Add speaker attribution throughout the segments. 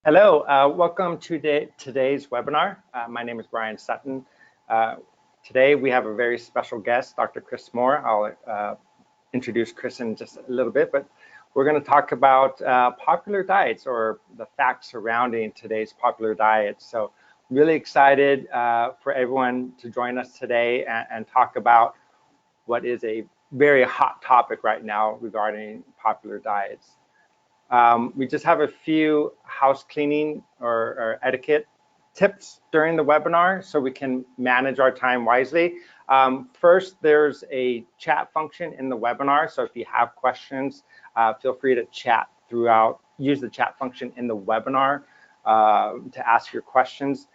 Speaker 1: Hello, welcome to today's webinar. My name is Brian Sutton. Today we have a very special guest, Dr. Chris Mohr. I'll introduce Chris in just a little bit, but we're going to talk about popular diets or the facts surrounding today's popular diets. So really excited for everyone to join us today and talk about what is a very hot topic right now regarding popular diets. We just have a few house cleaning or etiquette tips during the webinar so we can manage our time wisely. First, there's a chat function in the webinar. So if you have questions, feel free to chat throughout. Use the chat function in the webinar to ask your questions.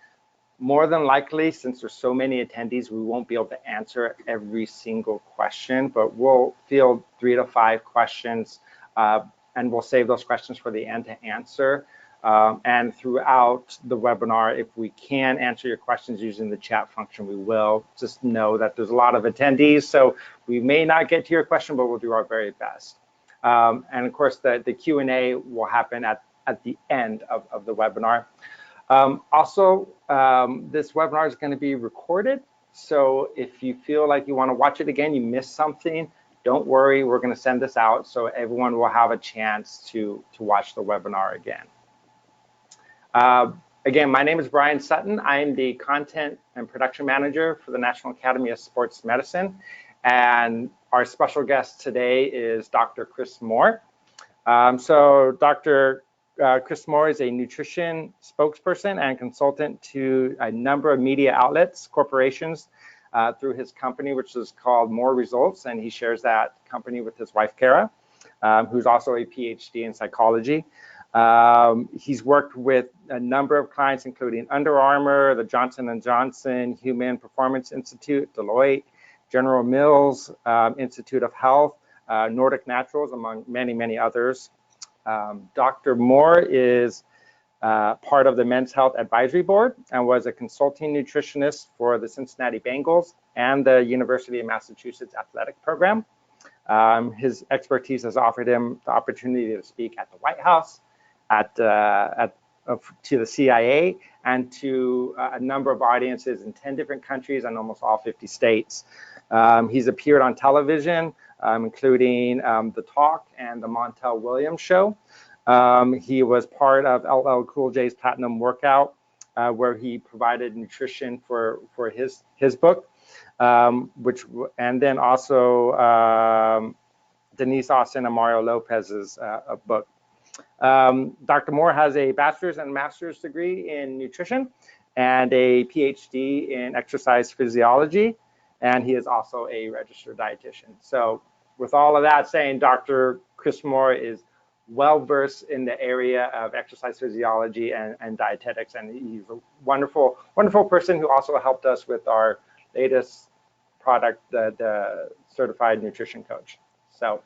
Speaker 1: More than likely, since there's so many attendees, we won't be able to answer every single question, but we'll field 3 to 5 questions and we'll save those questions for the end to answer. And throughout the webinar, if we can answer your questions using the chat function, we will. Just know that there's a lot of attendees, so we may not get to your question, but we'll do our very best. And of course, the Q&A will happen at the end of the webinar. Also, this webinar is going to be recorded. So if you feel like you want to watch it again, you missed something, don't worry, we're going to send this out so everyone will have a chance to watch the webinar again. Again, my name is Brian Sutton. I am the Content and Production Manager for the National Academy of Sports Medicine. And our special guest today is Dr. Chris Mohr. So Dr. Chris Mohr is a nutrition spokesperson and consultant to a number of media outlets, corporations, through his company, which is called Mohr Results, and he shares that company with his wife, Kara, who's also a PhD in psychology. He's worked with a number of clients, including Under Armour, the Johnson & Johnson Human Performance Institute, Deloitte, General Mills, Institute of Health, Nordic Naturals, among many, many others. Dr. Mohr is part of the Men's Health Advisory Board and was a consulting nutritionist for the Cincinnati Bengals and the University of Massachusetts athletic program. His expertise has offered him the opportunity to speak at the White House, to the CIA, and to a number of audiences in 10 different countries and almost all 50 states. He's appeared on television, including The Talk and the Montel Williams Show. He was part of LL Cool J's Platinum Workout, where he provided nutrition for his book, and then also Denise Austin and Mario Lopez's book. Dr. Mohr has a bachelor's and master's degree in nutrition and a PhD in exercise physiology, and he is also a registered dietitian. So with all of that saying, Dr. Chris Mohr is well-versed in the area of exercise physiology and dietetics, and he's a wonderful, wonderful person who also helped us with our latest product, the Certified Nutrition Coach. So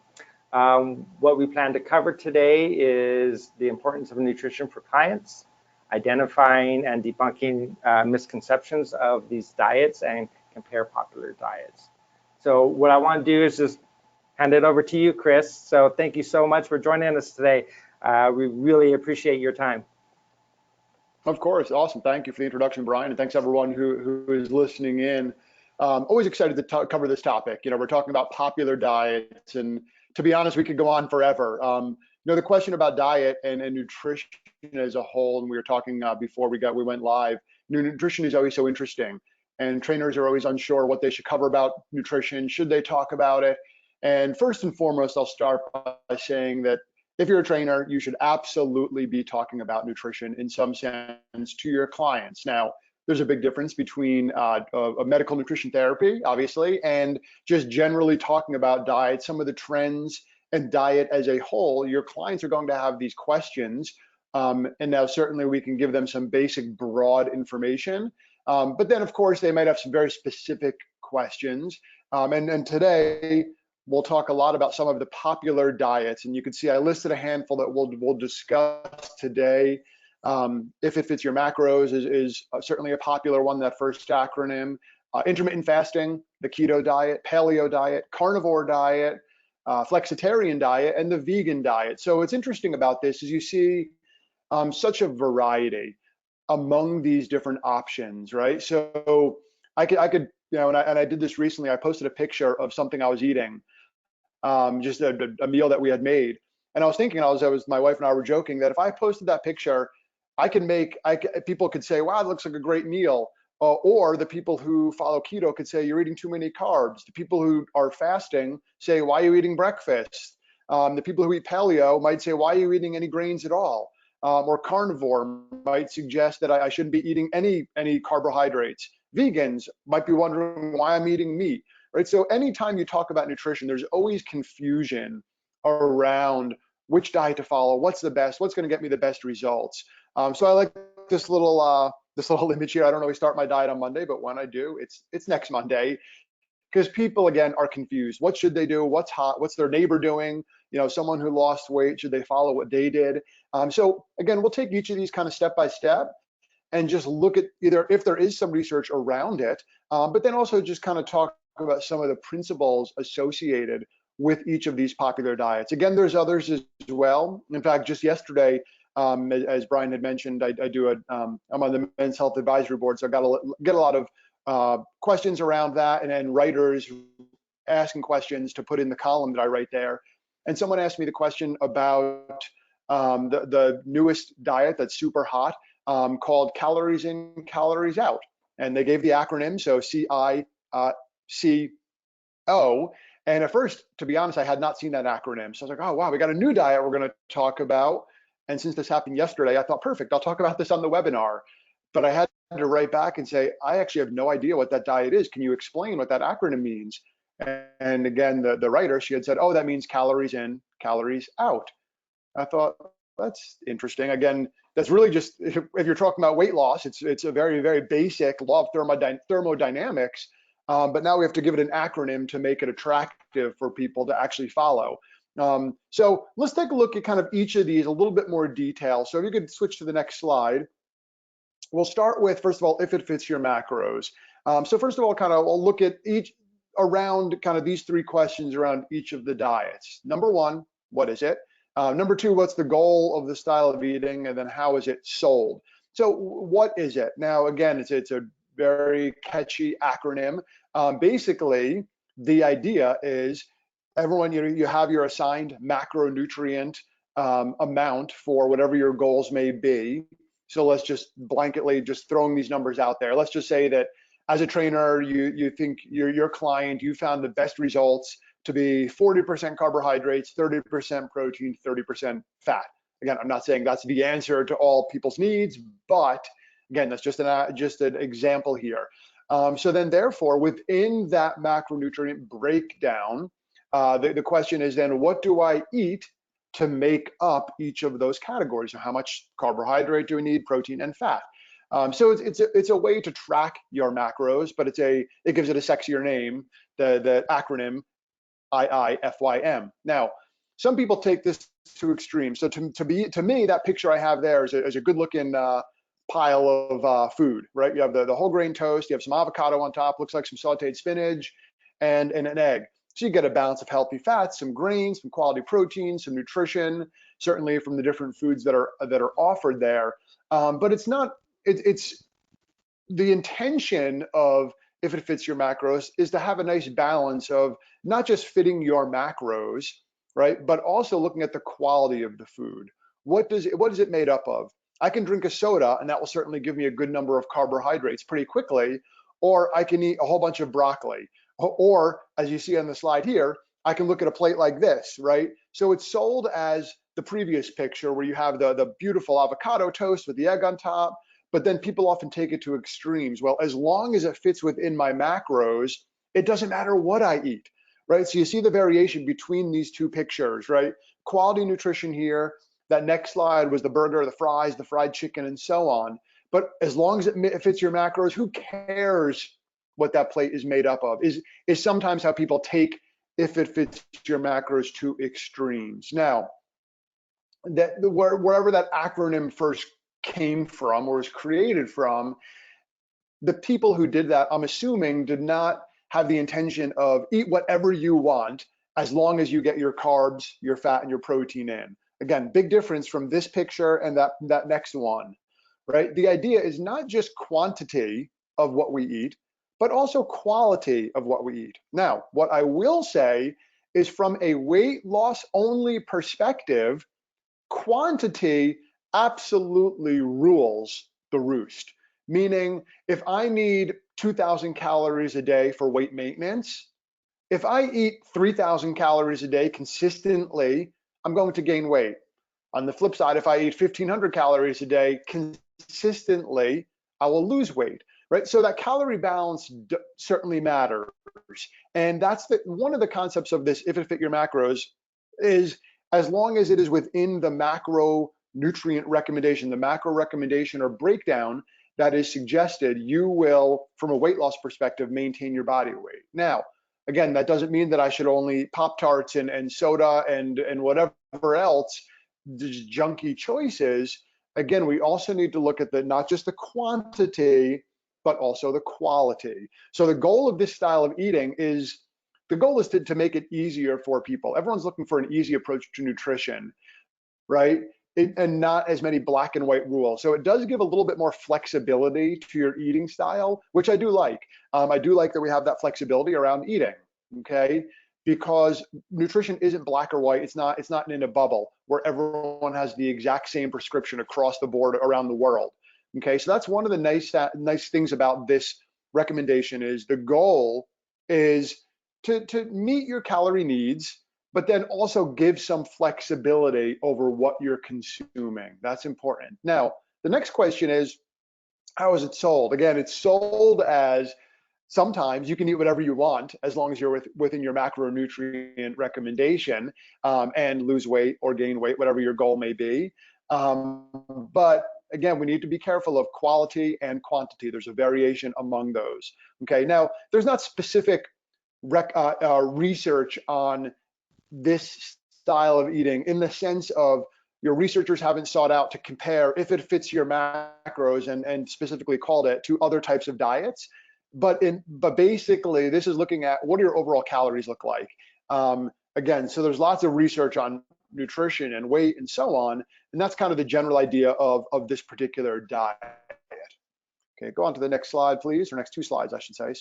Speaker 1: what we plan to cover today is the importance of nutrition for clients, identifying and debunking misconceptions of these diets, and compare popular diets. So what I want to do is just hand it over to you, Chris. So thank you so much for joining us today. We really appreciate your time.
Speaker 2: Of course, awesome. Thank you for the introduction, Brian, and thanks everyone who is listening in. Always excited to cover this topic. You know, we're talking about popular diets, and to be honest, we could go on forever. You know, the question about diet and nutrition as a whole, and we were talking before we went live. Nutrition is always so interesting, and trainers are always unsure what they should cover about nutrition. Should they talk about it? And first and foremost, I'll start by saying that if you're a trainer, you should absolutely be talking about nutrition in some sense to your clients. Now, there's a big difference between a medical nutrition therapy, obviously, and just generally talking about diet, some of the trends and diet as a whole. Your clients are going to have these questions, and now certainly we can give them some basic broad information, but then of course they might have some very specific questions, and today we'll talk a lot about some of the popular diets, and you can see I listed a handful that we'll discuss today. If it fits your macros is certainly a popular one, that first acronym. Intermittent fasting, the Keto diet, Paleo diet, Carnivore diet, Flexitarian diet, and the vegan diet. So what's interesting about this is you see such a variety among these different options, right? So I could, and I did this recently. I posted a picture of something I was eating, just a meal that we had made, and I was thinking, my wife and I were joking that if I posted that picture, people could say, "Wow, it looks like a great meal," or the people who follow keto could say, "You're eating too many carbs." The people who are fasting say, "Why are you eating breakfast?" The people who eat paleo might say, "Why are you eating any grains at all?" Or carnivore might suggest that I shouldn't be eating any carbohydrates. Vegans might be wondering why I'm eating meat, right? So anytime you talk about nutrition, there's always confusion around which diet to follow, what's the best, what's going to get me the best results. So I like this little image here. I don't always start my diet on Monday, but when I do, it's next Monday, because people again are confused. What should they do? What's hot? What's their neighbor doing? Someone who lost weight, should they follow what they did? So again, we'll take each of these kind of step by step and just look at either if there is some research around it, but then also just kind of talk about some of the principles associated with each of these popular diets. Again, there's others as well. In fact, just yesterday, as Brian had mentioned, I'm on the Men's Health Advisory Board, so I get a lot of questions around that, and writers asking questions to put in the column that I write there. And someone asked me the question about the newest diet that's super hot, called Calories In, Calories Out. And they gave the acronym, so CICO. And at first, to be honest, I had not seen that acronym. So I was like, oh, wow, we got a new diet we're going to talk about. And since this happened yesterday, I thought, perfect, I'll talk about this on the webinar. But I had to write back and say, I actually have no idea what that diet is. Can you explain what that acronym means? And again, the writer, she had said, oh, that means calories in, calories out. I thought, that's interesting. Again, that's really just, if you're talking about weight loss, it's a very, very basic law of thermodynamics. But now we have to give it an acronym to make it attractive for people to actually follow. So let's take a look at kind of each of these a little bit more detail. So if you could switch to the next slide. We'll start with, first of all, if it fits your macros. So first of all, we'll look at around these three questions around each of the diets. Number one, what is it? Number two, what's the goal of the style of eating? And then how is it sold? So what is it? Now, again, it's a very catchy acronym. Basically, the idea is everyone, you have your assigned macronutrient amount for whatever your goals may be. So let's just blanketly just throwing these numbers out there. Let's just say that as a trainer, you think your client, you found the best results to be 40% carbohydrates, 30% protein, 30% fat. Again, I'm not saying that's the answer to all people's needs, but again, that's just an example here. So then therefore, within that macronutrient breakdown, the question is then, what do I eat to make up each of those categories? So how much carbohydrate do we need, protein and fat? So it's a way to track your macros, but it gives it a sexier name, the acronym IIFYM. Now, some people take this to extreme. So to me, that picture I have there is a good looking pile of food, right? You have the whole grain toast, you have some avocado on top, looks like some sauteed spinach, and an egg. So you get a balance of healthy fats, some grains, some quality protein, some nutrition, certainly from the different foods that are offered there. But it's the intention of, if it fits your macros, is to have a nice balance of not just fitting your macros, right, but also looking at the quality of the food. What is it made up of? I can drink a soda, and that will certainly give me a good number of carbohydrates pretty quickly, or I can eat a whole bunch of broccoli. Or, as you see on the slide here, I can look at a plate like this, right? So it's sold as the previous picture where you have the beautiful avocado toast with the egg on top, but then people often take it to extremes. Well, as long as it fits within my macros, it doesn't matter what I eat, right? So you see the variation between these two pictures, right? Quality nutrition here. That next slide was the burger, the fries, the fried chicken, and so on. But as long as it fits your macros, who cares what that plate is made up of? Is sometimes how people take, if it fits your macros, to extremes. Now, wherever that acronym first came from or was created from, the people who did that, I'm assuming, did not have the intention of eat whatever you want as long as you get your carbs, your fat, and your protein in. Again, big difference from this picture and that next one, right? The idea is not just quantity of what we eat, but also quality of what we eat. Now, what I will say is from a weight loss only perspective, quantity absolutely rules the roost. Meaning, if I need 2,000 calories a day for weight maintenance, if I eat 3,000 calories a day consistently, I'm going to gain weight. On the flip side, if I eat 1,500 calories a day consistently, I will lose weight, right? So that calorie balance certainly matters. And that's one of the concepts of this, if it fit your macros, is as long as it is within the macronutrient recommendation, the macro recommendation or breakdown that is suggested, you will, from a weight loss perspective, maintain your body weight. Now, again, that doesn't mean that I should only eat Pop-Tarts and soda and whatever else, these junky choices. Again, we also need to look at not just the quantity, but also the quality. So the goal of this style of eating is, the goal is to make it easier for people. Everyone's looking for an easy approach to nutrition, right? And not as many black and white rules. So it does give a little bit more flexibility to your eating style, which I do like. I do like that we have that flexibility around eating, okay? Because nutrition isn't black or white. It's not in a bubble where everyone has the exact same prescription across the board around the world, okay? So that's one of the nice things about this recommendation is the goal is to meet your calorie needs, but then also give some flexibility over what you're consuming. That's important. Now, the next question is, how is it sold? Again, it's sold as sometimes you can eat whatever you want as long as you're within your macronutrient recommendation and lose weight or gain weight, whatever your goal may be. But again, we need to be careful of quality and quantity. There's a variation among those. Okay, now there's not specific research on this style of eating in the sense of your researchers haven't sought out to compare if it fits your macros and specifically called it to other types of diets. But basically, this is looking at what do your overall calories look like. Again, so there's lots of research on nutrition and weight and so on, and that's kind of the general idea of this particular diet. Okay, go on to the next slide, please, or next two slides, I should say.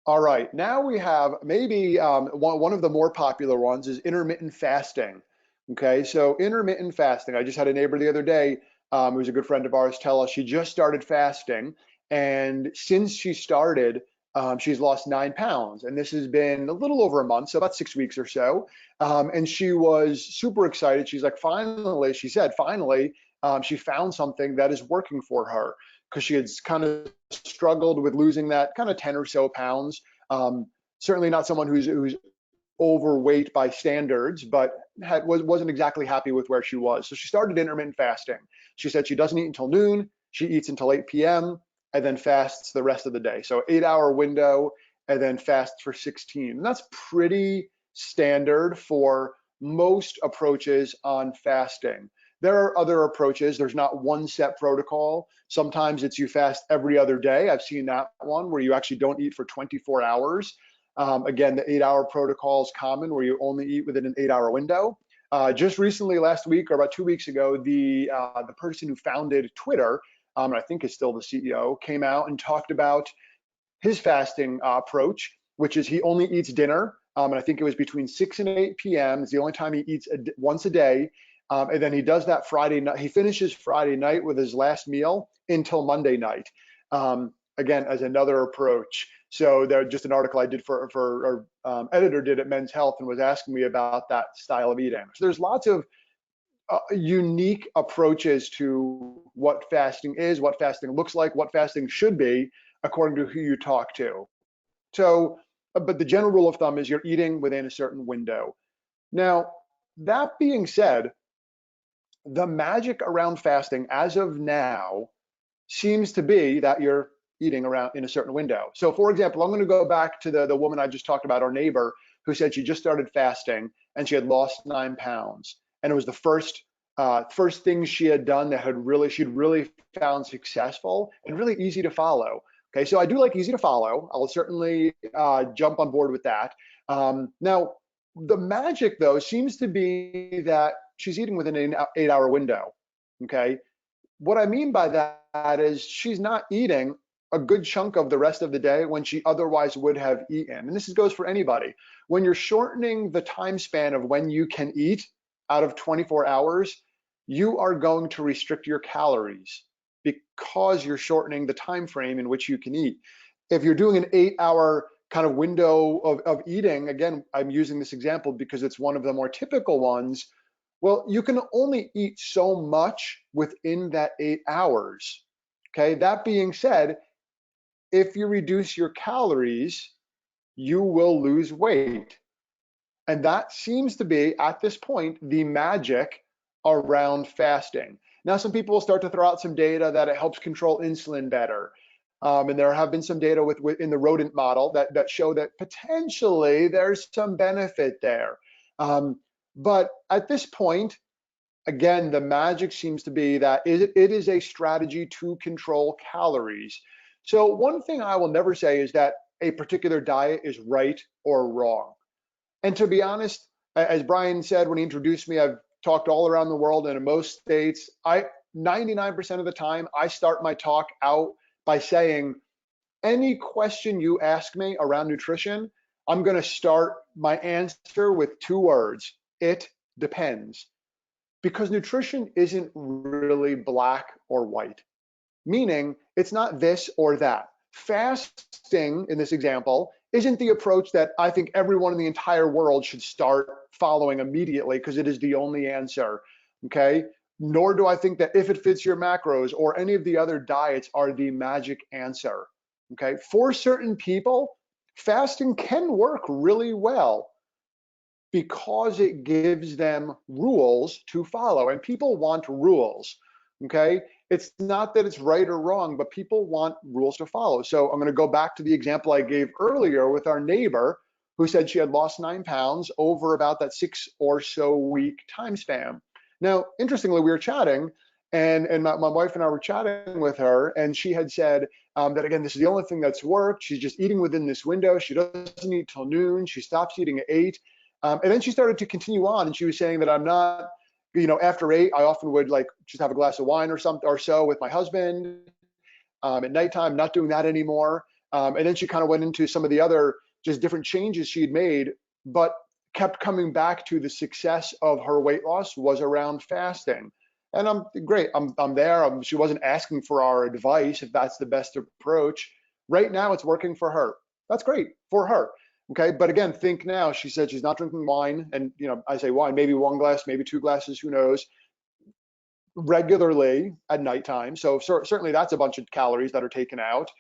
Speaker 2: All right, now we have maybe one of the more popular ones is intermittent fasting. Okay, so intermittent fasting, I just had a neighbor the other day who's a good friend of ours tell us she just started fasting, and since she started, she's lost 9 pounds, and this has been a little over a month, so about 6 weeks or so, and she was super excited. She's like, finally, she said, finally, she found something that is working for her, because she had kind of struggled with losing that kind of 10 or so pounds. Certainly not someone who's overweight by standards, but wasn't exactly happy with where she was. So she started intermittent fasting. She said she doesn't eat until noon, she eats until 8 p.m., and then fasts the rest of the day. So 8-hour window, and then fasts for 16. And that's pretty standard for most approaches on fasting. There are other approaches. There's not one set protocol. Sometimes it's you fast every other day. I've seen that one where you actually don't eat for 24 hours. Again, the 8-hour protocol is common where you only eat within an 8-hour window. Just recently, last week or about 2 weeks ago, the person who founded Twitter, and I think is still the CEO, came out and talked about his fasting approach, which is he only eats dinner. And I think it was between 6 and 8 p.m. It's the only time he eats once a day. And then he does that Friday night. He finishes Friday night with his last meal until Monday night. Again, as another approach. So there, just an article I did for our editor did at Men's Health and was asking me about that style of eating. So there's lots of unique approaches to what fasting is, what fasting looks like, what fasting should be, according to who you talk to. So, but the general rule of thumb is you're eating within a certain window. Now, that being said, the magic around fasting as of now seems to be that you're eating around in a certain window. So for example, I'm going to go back to the woman I just talked about, our neighbor, who said she just started fasting and she had lost 9 pounds. And it was the first thing she had done that she'd really found successful and really easy to follow. Okay, so I do like easy to follow. I'll certainly jump on board with that. Now, the magic though seems to be that she's eating within an 8-hour window. Okay, what I mean by that is she's not eating a good chunk of the rest of the day when she otherwise would have eaten. And this goes for anybody. When you're shortening the time span of when you can eat out of 24 hours, you are going to restrict your calories because you're shortening the time frame in which you can eat. If you're doing an 8-hour kind of window of eating, again, I'm using this example because it's one of the more typical ones. Well, you can only eat so much within that 8 hours. Okay, that being said, if you reduce your calories, you will lose weight. And that seems to be, at this point, the magic around fasting. Now, some people will start to throw out some data that it helps control insulin better. And there have been some data in the rodent model that show that potentially there's some benefit there. But at this point, again, the magic seems to be that it is a strategy to control calories. So one thing I will never say is that a particular diet is right or wrong. And to be honest, as Brian said when he introduced me, I've talked all around the world and in most states. 99% of the time, I start my talk out by saying, any question you ask me around nutrition, I'm going to start my answer with 2 words. It depends. Because nutrition isn't really black or white, meaning it's not this or that. Fasting, in this example, isn't the approach that I think everyone in the entire world should start following immediately because it is the only answer, okay? Nor do I think that if it fits your macros or any of the other diets are the magic answer, okay? For certain people, fasting can work really well because it gives them rules to follow, and people want rules, okay? It's not that it's right or wrong, but people want rules to follow. So I'm going to go back to the example I gave earlier with our neighbor who said she had lost 9 pounds over about that 6 or so week time span. Now, interestingly, we were chatting, and my wife and I were chatting with her, and she had said that, again, this is the only thing that's worked. She's just eating within this window. She doesn't eat till noon. She stops eating at 8. And then she started to continue on, and she was saying that I'm not, after 8, I often would like just have a glass of wine or something or so with my husband at nighttime, not doing that anymore. And then she kind of went into some of the other just different changes she'd made, but kept coming back to the success of her weight loss was around fasting. And I'm great. I'm there. She wasn't asking for our advice if that's the best approach. Right now, it's working for her. That's great for her. Okay, but again, think now. She said she's not drinking wine, and I say wine, maybe 1 glass, maybe 2 glasses, who knows, regularly at nighttime. So certainly that's a bunch of calories that are taken out.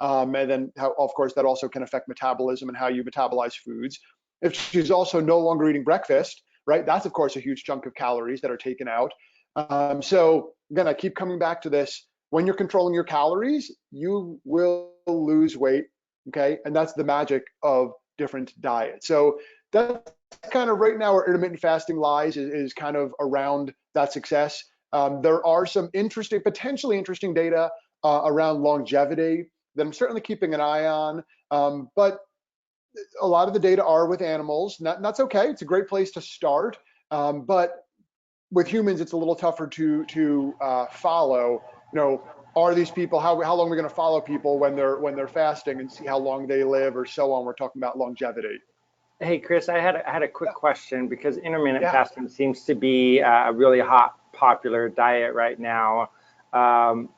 Speaker 2: And then, of course, that also can affect metabolism and how you metabolize foods. If she's also no longer eating breakfast, right, that's of course a huge chunk of calories that are taken out. So again, I keep coming back to this. When you're controlling your calories, you will lose weight. Okay, and that's the magic of different diets. So that's kind of right now where intermittent fasting lies, is kind of around that success. There are some potentially interesting data around longevity that I'm certainly keeping an eye on. But a lot of the data are with animals. That's okay. It's a great place to start. But with humans, it's a little tougher to follow. Are these people, how long are we going to follow people when they're fasting and see how long they live or so on? We're talking about longevity.
Speaker 1: Hey, Chris, I had a quick question, because intermittent
Speaker 2: Yeah.
Speaker 1: fasting seems to be a really hot, popular diet right now. And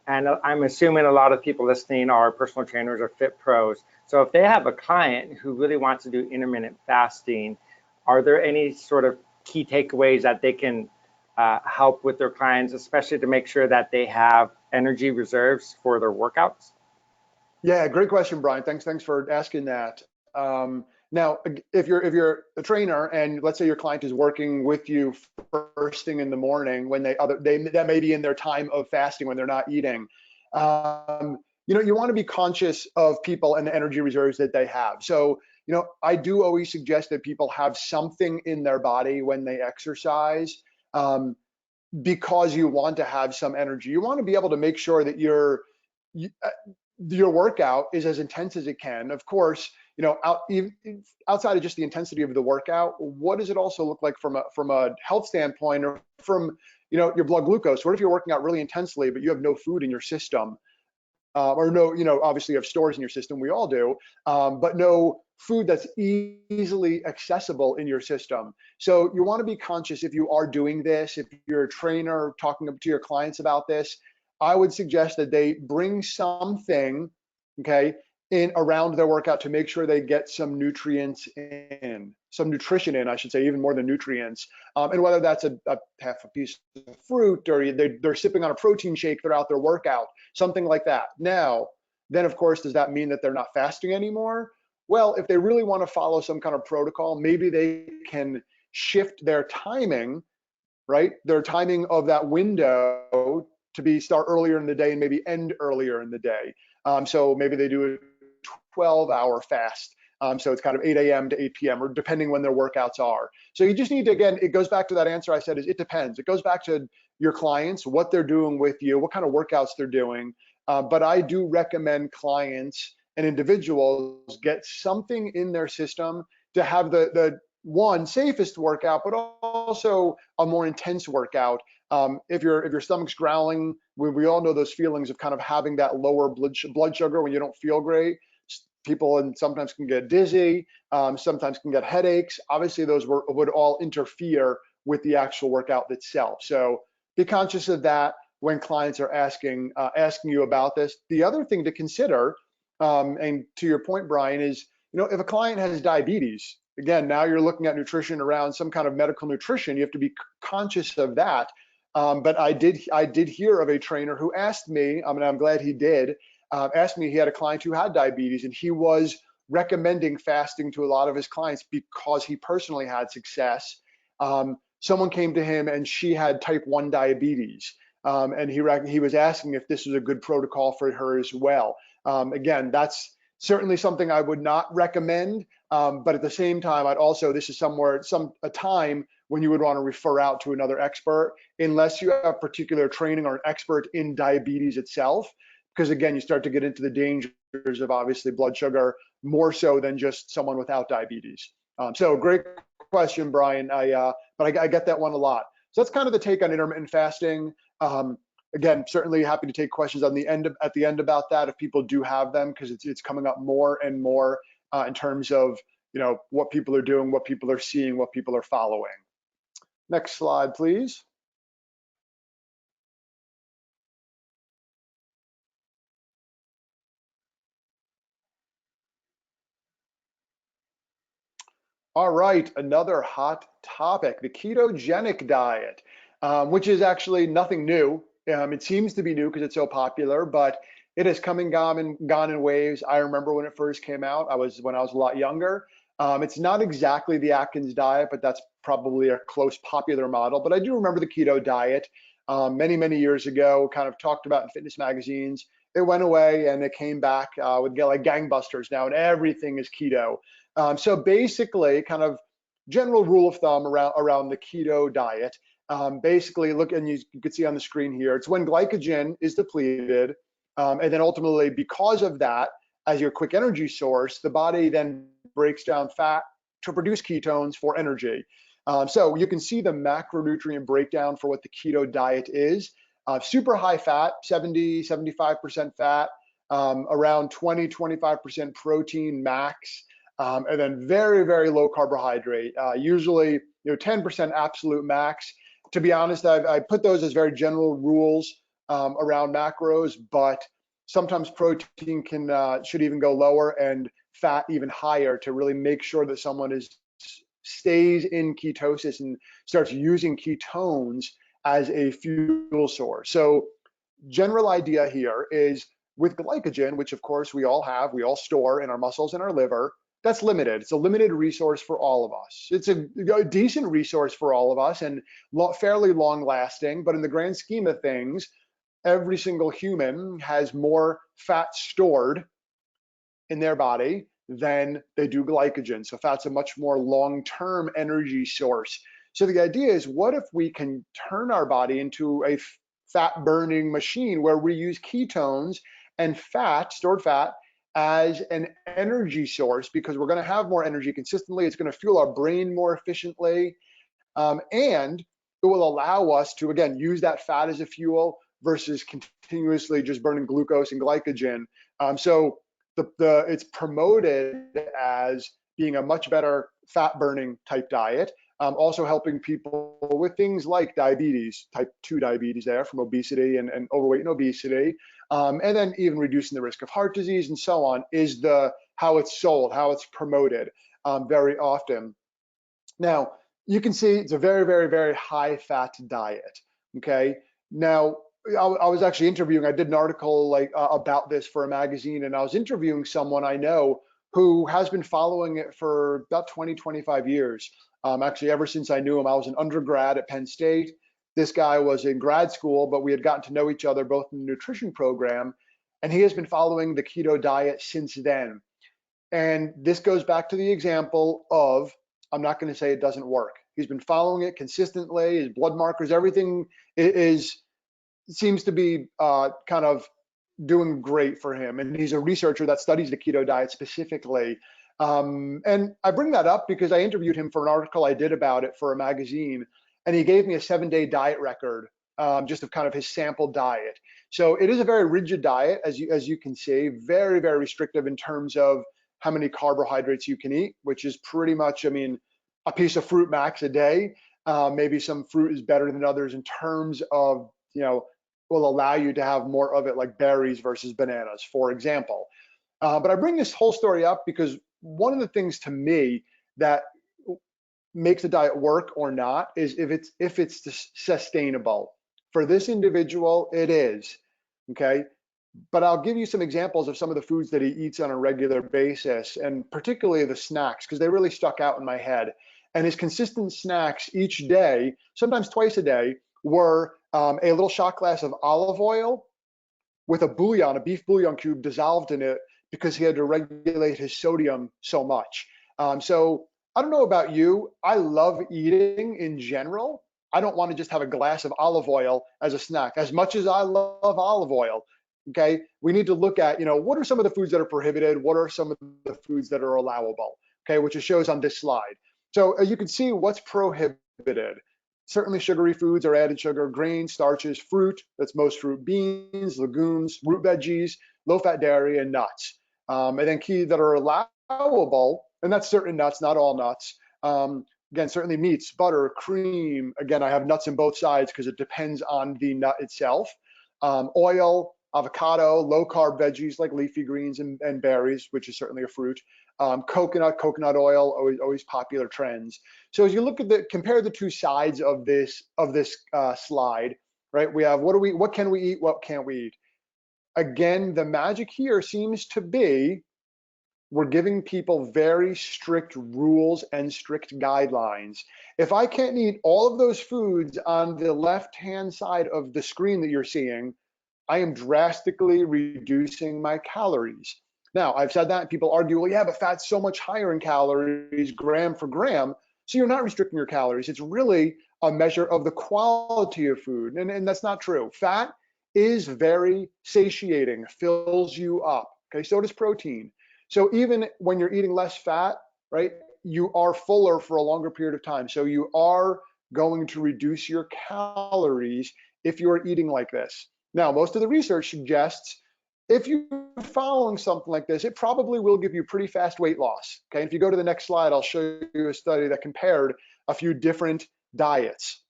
Speaker 1: I'm assuming a lot of people listening are personal trainers or fit pros. So if they have a client who really wants to do intermittent fasting, are there any sort of key takeaways that they can help with their clients, especially to make sure that they have energy reserves for their workouts?
Speaker 2: Yeah, great question, Brian. Thanks for asking that. Now, if you're a trainer and let's say your client is working with you first thing in the morning when that may be in their time of fasting when they're not eating, you want to be conscious of people and the energy reserves that they have. So, I do always suggest that people have something in their body when they exercise, because you want to have some energy. You want to be able to make sure that you're your workout is as intense as it can. Of course, outside of just the intensity of the workout, what does it also look like from a health standpoint, or from your blood glucose? What if you're working out really intensely, but you have no food in your system? Or no, obviously you have stores in your system, we all do, but no food that's easily accessible in your system. So you want to be conscious if you are doing this, if you're a trainer talking to your clients about this, I would suggest that they bring something, okay, in around their workout to make sure they get some nutrients in, some nutrition in, I should say, even more than nutrients. And whether that's a half a piece of fruit, or they're sipping on a protein shake throughout their workout, something like that. Now, then of course, does that mean that they're not fasting anymore? Well, if they really want to follow some kind of protocol, maybe they can shift their timing, right? Their timing of that window to start earlier in the day and maybe end earlier in the day. So maybe they do a 12-hour fast. So it's kind of 8 a.m. to 8 p.m. or depending when their workouts are. So you just need to, again, it goes back to that answer I said, is it depends. It goes back to your clients, what they're doing with you, what kind of workouts they're doing. But I do recommend clients and individuals get something in their system to have the one safest workout, but also a more intense workout. If your stomach's growling, we all know those feelings of kind of having that lower blood sugar when you don't feel great. People sometimes can get dizzy, sometimes can get headaches. Obviously, those would all interfere with the actual workout itself. So be conscious of that when clients are asking you about this. The other thing to consider, and to your point, Brian, is if a client has diabetes, again, now you're looking at nutrition around some kind of medical nutrition. You have to be conscious of that. But I did hear of a trainer who asked me, and I'm glad he did, asked me, he had a client who had diabetes, and he was recommending fasting to a lot of his clients because he personally had success. Someone came to him and she had type 1 diabetes, and he was asking if this was a good protocol for her as well. Again, that's certainly something I would not recommend, but at the same time, this is a time when you would want to refer out to another expert, unless you have particular training or an expert in diabetes itself, because again, you start to get into the dangers of obviously blood sugar, more so than just someone without diabetes. So great question, Brian. But I get that one a lot. So that's kind of the take on intermittent fasting. Again, certainly happy to take questions at the end about that if people do have them, because it's coming up more and more in terms of what people are doing, what people are seeing, what people are following. Next slide, please. All right, another hot topic, the ketogenic diet, which is actually nothing new. It seems to be new because it's so popular, but it has come and gone in waves. I remember when it first came out, when I was a lot younger. It's not exactly the Atkins diet, but that's probably a close popular model. But I do remember the keto diet many, many years ago, kind of talked about in fitness magazines. It went away and it came back with like gangbusters now, and everything is keto. So basically, kind of general rule of thumb around the keto diet. Basically, look, and you can see on the screen here, it's when glycogen is depleted, and then ultimately, because of that, as your quick energy source, the body then breaks down fat to produce ketones for energy. So you can see the macronutrient breakdown for what the keto diet is. Super high fat, 70-75% fat, around 20-25% protein max. And then very, very low carbohydrate, usually 10% absolute max. To be honest, I put those as very general rules around macros, but sometimes protein should even go lower and fat even higher to really make sure that someone stays in ketosis and starts using ketones as a fuel source. So general idea here is with glycogen, which of course we all store in our muscles and our liver, that's limited. It's a limited resource for all of us. It's a decent resource for all of us and fairly long lasting, but in the grand scheme of things, every single human has more fat stored in their body than they do glycogen. So fat's a much more long-term energy source. So the idea is, what if we can turn our body into a fat burning machine where we use ketones and fat, stored fat, as an energy source, because we're going to have more energy consistently. It's going to fuel our brain more efficiently. And it will allow us to, again, use that fat as a fuel versus continuously just burning glucose and glycogen. So it's promoted as being a much better fat burning type diet, also helping people with things like diabetes, type 2 diabetes there from obesity and overweight and obesity, and then even reducing the risk of heart disease and so on, is how it's sold, how it's promoted very often. Now, you can see it's a very, very, very high fat diet, okay? Now, I was actually interviewing, I did an article about this for a magazine, and I was interviewing someone I know who has been following it for about 20, 25 years. Actually, ever since I knew him, I was an undergrad at Penn State. This guy was in grad school, but we had gotten to know each other both in the nutrition program, and he has been following the keto diet since then. And this goes back to the example of, I'm not going to say it doesn't work. He's been following it consistently. His blood markers, everything seems to be kind of doing great for him. And he's a researcher that studies the keto diet specifically. And I bring that up because I interviewed him for an article I did about it for a magazine, and he gave me a 7-day diet record, just of kind of his sample diet. So it is a very rigid diet, as you can see, very, very restrictive in terms of how many carbohydrates you can eat, which is pretty much, I mean, a piece of fruit max a day. Maybe some fruit is better than others in terms of, will allow you to have more of it, like berries versus bananas, for example. But I bring this whole story up because one of the things to me that makes the diet work or not is if it's sustainable. For this individual, it is, okay? But I'll give you some examples of some of the foods that he eats on a regular basis, and particularly the snacks, because they really stuck out in my head. And his consistent snacks each day, sometimes twice a day, were a little shot glass of olive oil with a beef bouillon cube dissolved in it, because he had to regulate his sodium so much. So I don't know about you. I love eating in general. I don't want to just have a glass of olive oil as a snack. As much as I love olive oil, okay, we need to look at, what are some of the foods that are prohibited? What are some of the foods that are allowable? Okay, which it shows on this slide. So you can see what's prohibited. Certainly sugary foods or added sugar, grains, starches, fruit, that's most fruit, beans, legumes, root veggies, low-fat dairy, and nuts. And then key that are allowable, and that's certain nuts, not all nuts. Again, certainly meats, butter, cream. Again, I have nuts on both sides because it depends on the nut itself. Oil, avocado, low-carb veggies like leafy greens and berries, which is certainly a fruit. Coconut oil, always popular trends. So as you look at compare the two sides of this slide, right? We have what can we eat, what can't we eat? Again, the magic here seems to be we're giving people very strict rules and strict guidelines. If I can't eat all of those foods on the left-hand side of the screen that you're seeing, I am drastically reducing my calories. Now, I've said that, and people argue, well, yeah, but fat's so much higher in calories, gram for gram, so you're not restricting your calories. It's really a measure of the quality of food, and that's not true. Fat is very satiating, fills you up, okay? So does protein. So even when you're eating less fat, right, you are fuller for a longer period of time. So you are going to reduce your calories if you're eating like this. Now, most of the research suggests if you're following something like this, it probably will give you pretty fast weight loss. Okay, if you go to the next slide, I'll show you a study that compared a few different diets.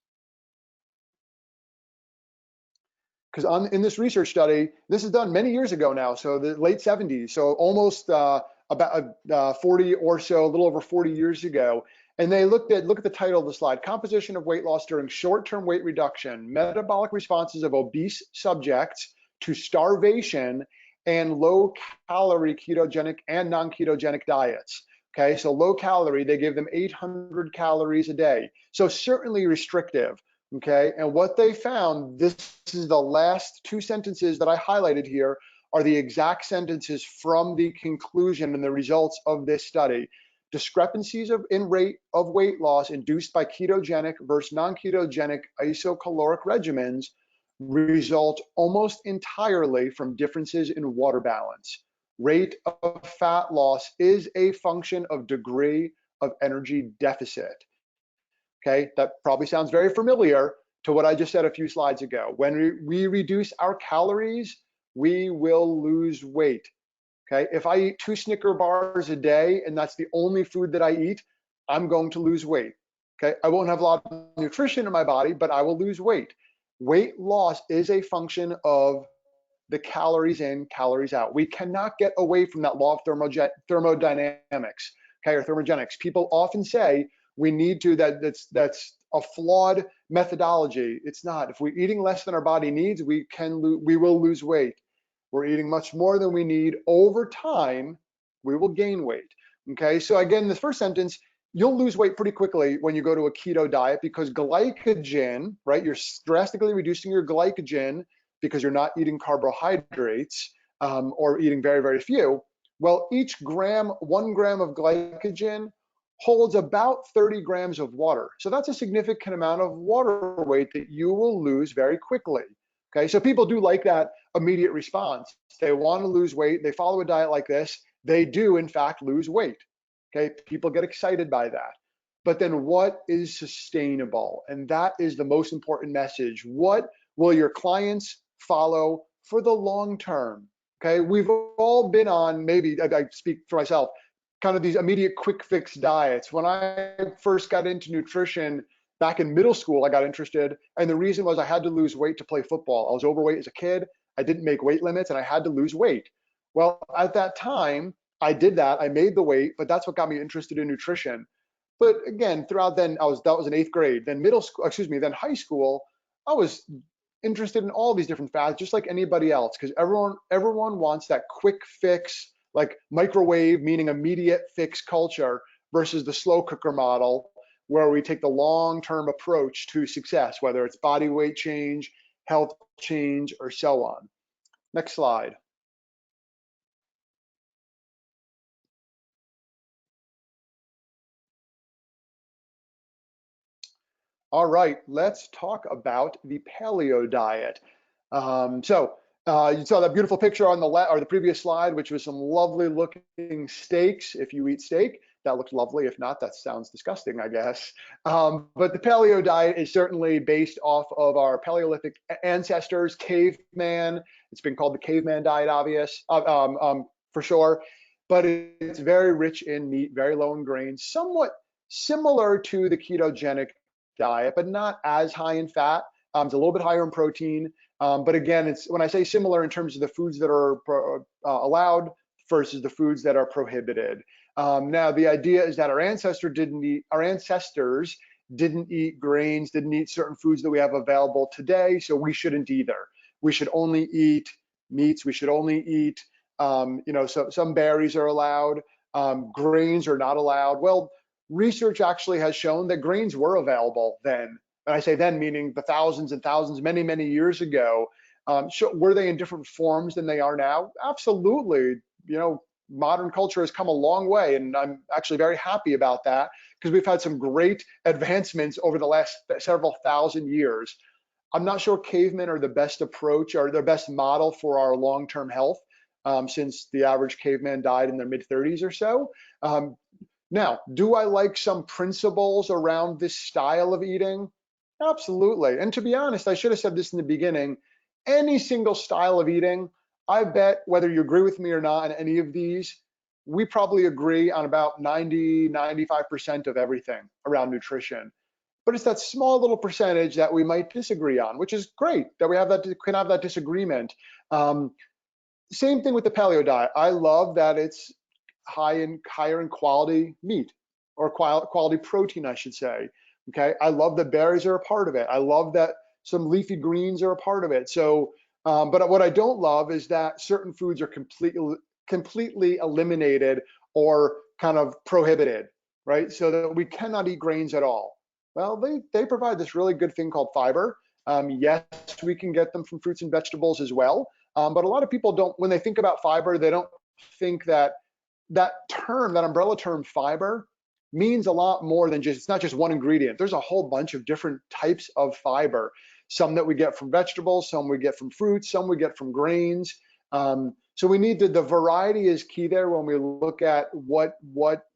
Speaker 2: Because in this research study, this is done many years ago now, so the late 70s, so almost about 40 or so, a little over 40 years ago. And they look at the title of the slide, composition of weight loss during short-term weight reduction, metabolic responses of obese subjects to starvation and low-calorie ketogenic and non-ketogenic diets. Okay, so low calorie, they give them 800 calories a day. So certainly restrictive. Okay, and what they found, this is the last two sentences that I highlighted here, are the exact sentences from the conclusion and the results of this study. Discrepancies in rate of weight loss induced by ketogenic versus non-ketogenic isocaloric regimens result almost entirely from differences in water balance. Rate of fat loss is a function of degree of energy deficit. Okay, that probably sounds very familiar to what I just said a few slides ago. When we reduce our calories, we will lose weight. Okay, if I eat 2 Snicker bars a day and that's the only food that I eat, I'm going to lose weight. Okay, I won't have a lot of nutrition in my body, but I will lose weight. Weight loss is a function of the calories in, calories out. We cannot get away from that law of thermodynamics, okay, or thermogenics. People often say we need to, that's a flawed methodology. It's not. If we're eating less than our body needs, we will lose weight. We're eating much more than we need. Over time, we will gain weight. Okay, so again, this first sentence, you'll lose weight pretty quickly when you go to a keto diet because glycogen, right? You're drastically reducing your glycogen because you're not eating carbohydrates or eating very, very few. Well, each gram, 1 gram of glycogen holds about 30 grams of water. So that's a significant amount of water weight that you will lose very quickly. Okay, so people do like that immediate response. They want to lose weight. They follow a diet like this. They do, in fact, lose weight. Okay, people get excited by that. But then what is sustainable? And that is the most important message. What will your clients follow for the long term? Okay, we've all been on, maybe I speak for myself, kind of these immediate quick fix diets. When I first got into nutrition back in middle school, I got interested. And the reason was I had to lose weight to play football. I was overweight as a kid. I didn't make weight limits and I had to lose weight. Well, at that time, I did that. I made the weight, but that's what got me interested in nutrition. But again, throughout then, that was in 8th grade. Then middle school, then high school, I was interested in all these different fads, just like anybody else, because everyone wants that quick fix, like microwave, meaning immediate fix culture, versus the slow cooker model, where we take the long-term approach to success, whether it's body weight change, health change, or so on. Next slide. All right, let's talk about the paleo diet. You saw that beautiful picture on the previous slide, which was some lovely looking steaks. If you eat steak, that looks lovely. If not, that sounds disgusting, I guess. But the paleo diet is certainly based off of our Paleolithic ancestors, caveman. It's been called the caveman diet, for sure. But it's very rich in meat, very low in grains, somewhat similar to the ketogenic diet, but not as high in fat. It's a little bit higher in protein. But again, it's when I say similar in terms of the foods that are allowed versus the foods that are prohibited. Now, the idea is that our ancestors didn't eat grains, didn't eat certain foods that we have available today, so we shouldn't either. We should only eat meats. We should only eat, some berries are allowed. Grains are not allowed. Well, research actually has shown that grains were available then. And I say then, meaning the thousands and thousands, many, many years ago. Were they in different forms than they are now? Absolutely. Modern culture has come a long way, and I'm actually very happy about that because we've had some great advancements over the last several thousand years. I'm not sure cavemen are the best approach or the best model for our long-term health, since the average caveman died in their mid-30s or so. Now, do I like some principles around this style of eating? Absolutely. And to be honest, I should have said this in the beginning, any single style of eating, I bet whether you agree with me or not on any of these, we probably agree on about 90, 95% of everything around nutrition. But it's that small little percentage that we might disagree on, which is great that we can have that disagreement. Same thing with the paleo diet. I love that it's higher in quality meat or quality protein, I should say. Okay, I love that berries are a part of it. I love that some leafy greens are a part of it. So, but what I don't love is that certain foods are completely eliminated or kind of prohibited, right? So that we cannot eat grains at all. Well, they provide this really good thing called fiber. Yes, we can get them from fruits and vegetables as well. But a lot of people don't, when they think about fiber, they don't think that umbrella term fiber means a lot more than it's not just one ingredient. There's a whole bunch of different types of fiber. some that we get from vegetables, some we get from fruits, some we get from grains. So we need the variety is key there when we look at what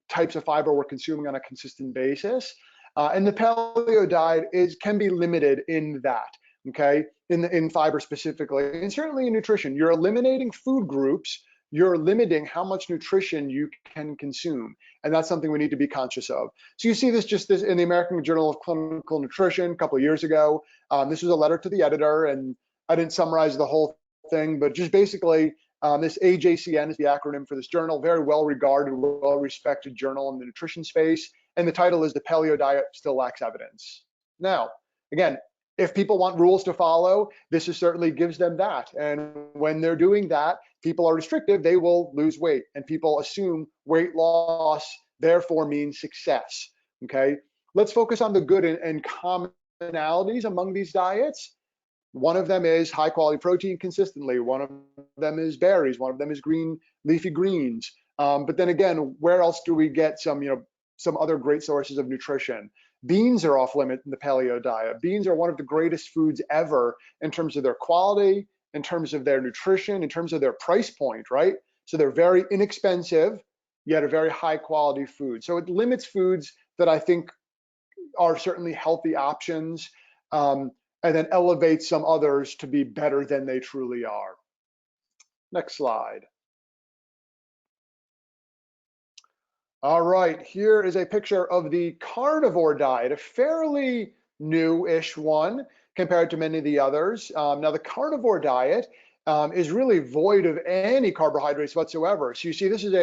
Speaker 2: types of fiber we're consuming on a consistent basis. And the paleo diet can be limited in that, okay, in fiber specifically, and certainly in nutrition. You're eliminating food groups, you're limiting how much nutrition you can consume, and that's something we need to be conscious of. So you see this in the American Journal of Clinical Nutrition a couple of years ago. This was a letter to the editor, and I didn't summarize the whole thing, but just basically, this AJCN is the acronym for this journal, very well-regarded, well-respected journal in the nutrition space, and the title is "The Paleo Diet Still Lacks Evidence." Now, again, if people want rules to follow, this certainly gives them that. And when they're doing that, people are restrictive, they will lose weight. And people assume weight loss therefore means success, okay? Let's focus on the good and commonalities among these diets. One of them is high quality protein consistently. One of them is berries. One of them is green leafy greens. But then again, where else do we get some other great sources of nutrition? Beans are off limit in the paleo diet. Beans are one of the greatest foods ever in terms of their quality, in terms of their nutrition, in terms of their price point, right? So they're very inexpensive, yet a very high quality food. So it limits foods that I think are certainly healthy options, and then elevates some others to be better than they truly are. Next slide. All right, here is a picture of the carnivore diet, a fairly new-ish one compared to many of the others. Now, the carnivore diet is really void of any carbohydrates whatsoever. So you see, this is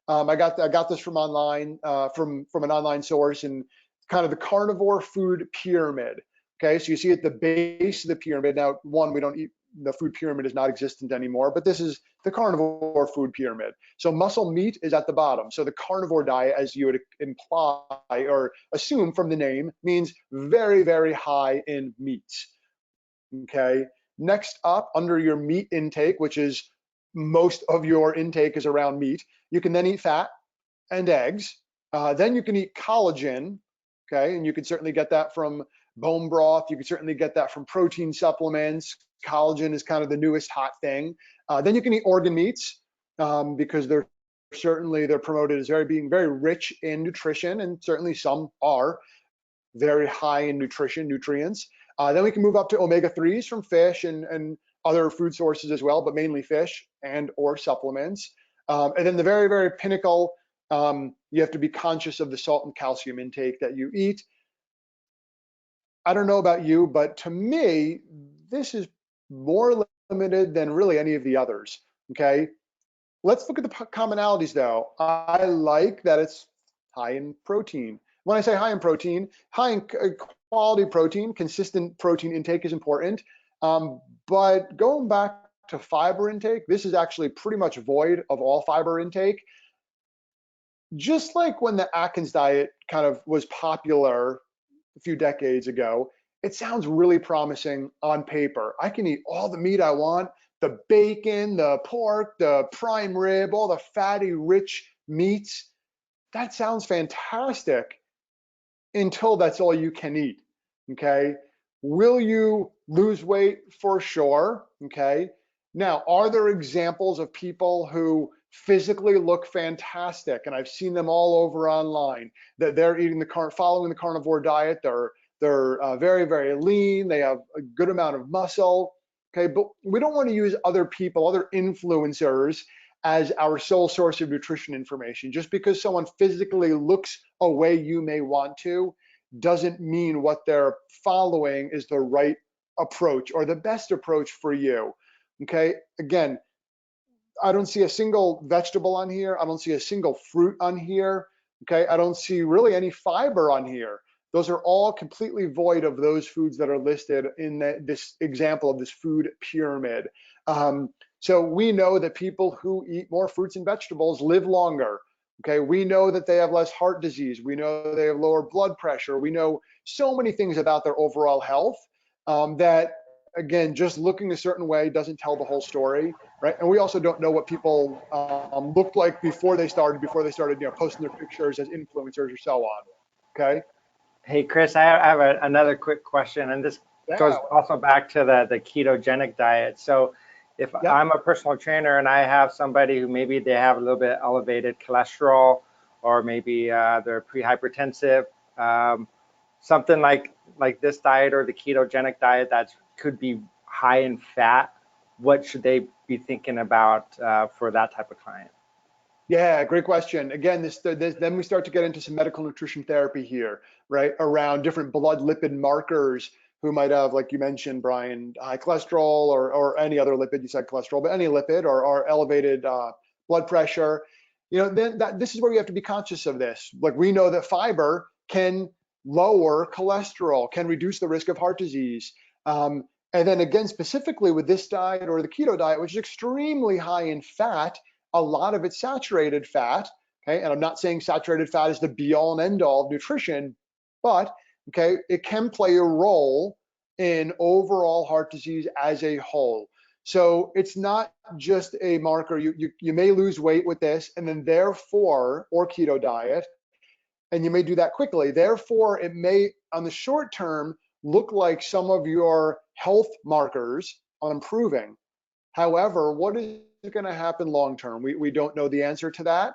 Speaker 2: I got this from online, from an online source, and kind of the carnivore food pyramid. Okay, so you see at the base of the pyramid. Now, we don't eat. The food pyramid is not existent anymore, but this is the carnivore food pyramid. So muscle meat is at the bottom. So the carnivore diet, as you would imply or assume from the name, means very, very high in meats. Okay. Next up, under your meat intake, which is most of your intake is around meat, you can then eat fat and eggs. Then you can eat collagen. Okay, and you can certainly get that from bone broth. You can certainly get that from protein supplements. Collagen is kind of the newest hot thing. Then you can eat organ meats because they're promoted as being very rich in nutrition, and certainly some are very high in nutrients. Then we can move up to omega-3s from fish and other food sources as well, but mainly fish and or supplements. And then the very, very pinnacle, you have to be conscious of the salt and calcium intake that you eat. I don't know about you, but to me, this is more limited than really any of the others, okay? Let's look at the commonalities though. I like that it's high in protein. When I say high in protein, high in quality protein, consistent protein intake is important. But going back to fiber intake, this is actually pretty much void of all fiber intake. Just like when the Atkins diet kind of was popular a few decades ago, it sounds really promising on paper. I can eat all the meat I want, the bacon, the pork, the prime rib, all the fatty, rich meats. That sounds fantastic until that's all you can eat, okay? Will you lose weight? For sure, okay? Now, are there examples of people who physically look fantastic, and I've seen them all over online, that they're following the carnivore diet, they're very, very lean, they have a good amount of muscle, okay? But we don't want to use other people, other influencers as our sole source of nutrition information. Just because someone physically looks a way you may want to doesn't mean what they're following is the right approach or the best approach for you, okay? Again, I don't see a single vegetable on here. I don't see a single fruit on here, okay? I don't see really any fiber on here. Those are all completely void of those foods that are listed in this example of this food pyramid. So we know that people who eat more fruits and vegetables live longer, okay? We know that they have less heart disease. We know they have lower blood pressure. We know so many things about their overall health that, again, just looking a certain way doesn't tell the whole story, right? And we also don't know what people looked like before they started, posting their pictures as influencers or so on, okay?
Speaker 1: Hey, Chris, I have another quick question, and this goes
Speaker 2: Yeah.
Speaker 1: also back to the ketogenic diet. So if
Speaker 2: Yep.
Speaker 1: I'm a personal trainer and I have somebody who maybe they have a little bit elevated cholesterol, or maybe they're pre-hypertensive, um, something like this diet or the ketogenic diet that could be high in fat, what should they be thinking about for that type of client?
Speaker 2: Yeah, great question. Again, then we start to get into some medical nutrition therapy here, right? Around different blood lipid markers who might have, like you mentioned, Brian, high cholesterol or any other lipid, you said cholesterol, but any lipid or elevated blood pressure. Then this is where you have to be conscious of this. Like we know that fiber can lower cholesterol, can reduce the risk of heart disease. And then again, specifically with this diet or the keto diet, which is extremely high in fat, a lot of it's saturated fat, okay? And I'm not saying saturated fat is the be all and end all of nutrition, but okay, it can play a role in overall heart disease as a whole. So it's not just a marker. You may lose weight with this, and then therefore, or keto diet, and you may do that quickly. Therefore, it may, on the short term, look like some of your health markers are improving. However, what is going to happen long term? We don't know the answer to that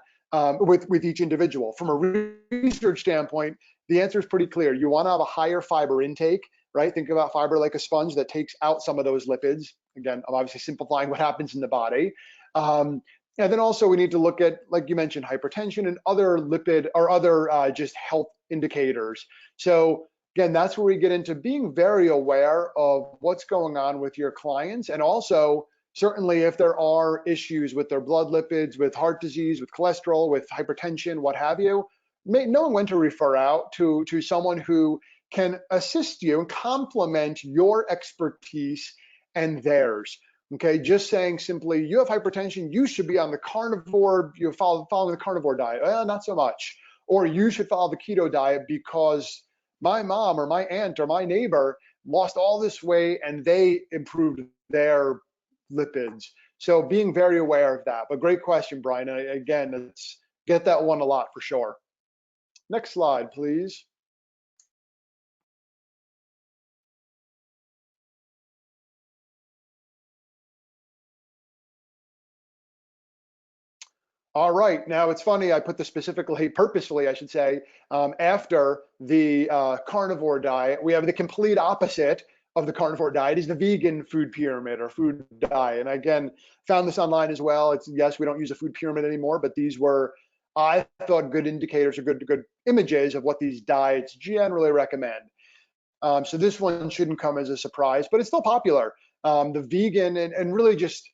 Speaker 2: with each individual. From a research standpoint, the answer is pretty clear. You want to have a higher fiber intake, right? Think about fiber like a sponge that takes out some of those lipids. Again, I'm obviously simplifying what happens in the body. And then also we need to look at, like you mentioned, hypertension and other lipid or other just health indicators. So again, that's where we get into being very aware of what's going on with your clients, and also certainly if there are issues with their blood lipids, with heart disease, with cholesterol, with hypertension, what have you, knowing when to refer out to someone who can assist you and complement your expertise and theirs. Okay, just saying simply, you have hypertension, you should be on the carnivore, following the carnivore diet. Not so much. Or you should follow the keto diet because my mom or my aunt or my neighbor lost all this weight and they improved their lipids. So being very aware of that. But great question, Brian. Again, let's get that one a lot for sure. Next slide, please. All right. Now it's funny. I put this specifically, purposefully, I should say, after the carnivore diet. We have the complete opposite of the carnivore diet is the vegan food pyramid or food diet. And again, found this online as well. It's yes, we don't use a food pyramid anymore, but these were, I thought, good indicators or good images of what these diets generally recommend. So this one shouldn't come as a surprise, but it's still popular. The vegan and really just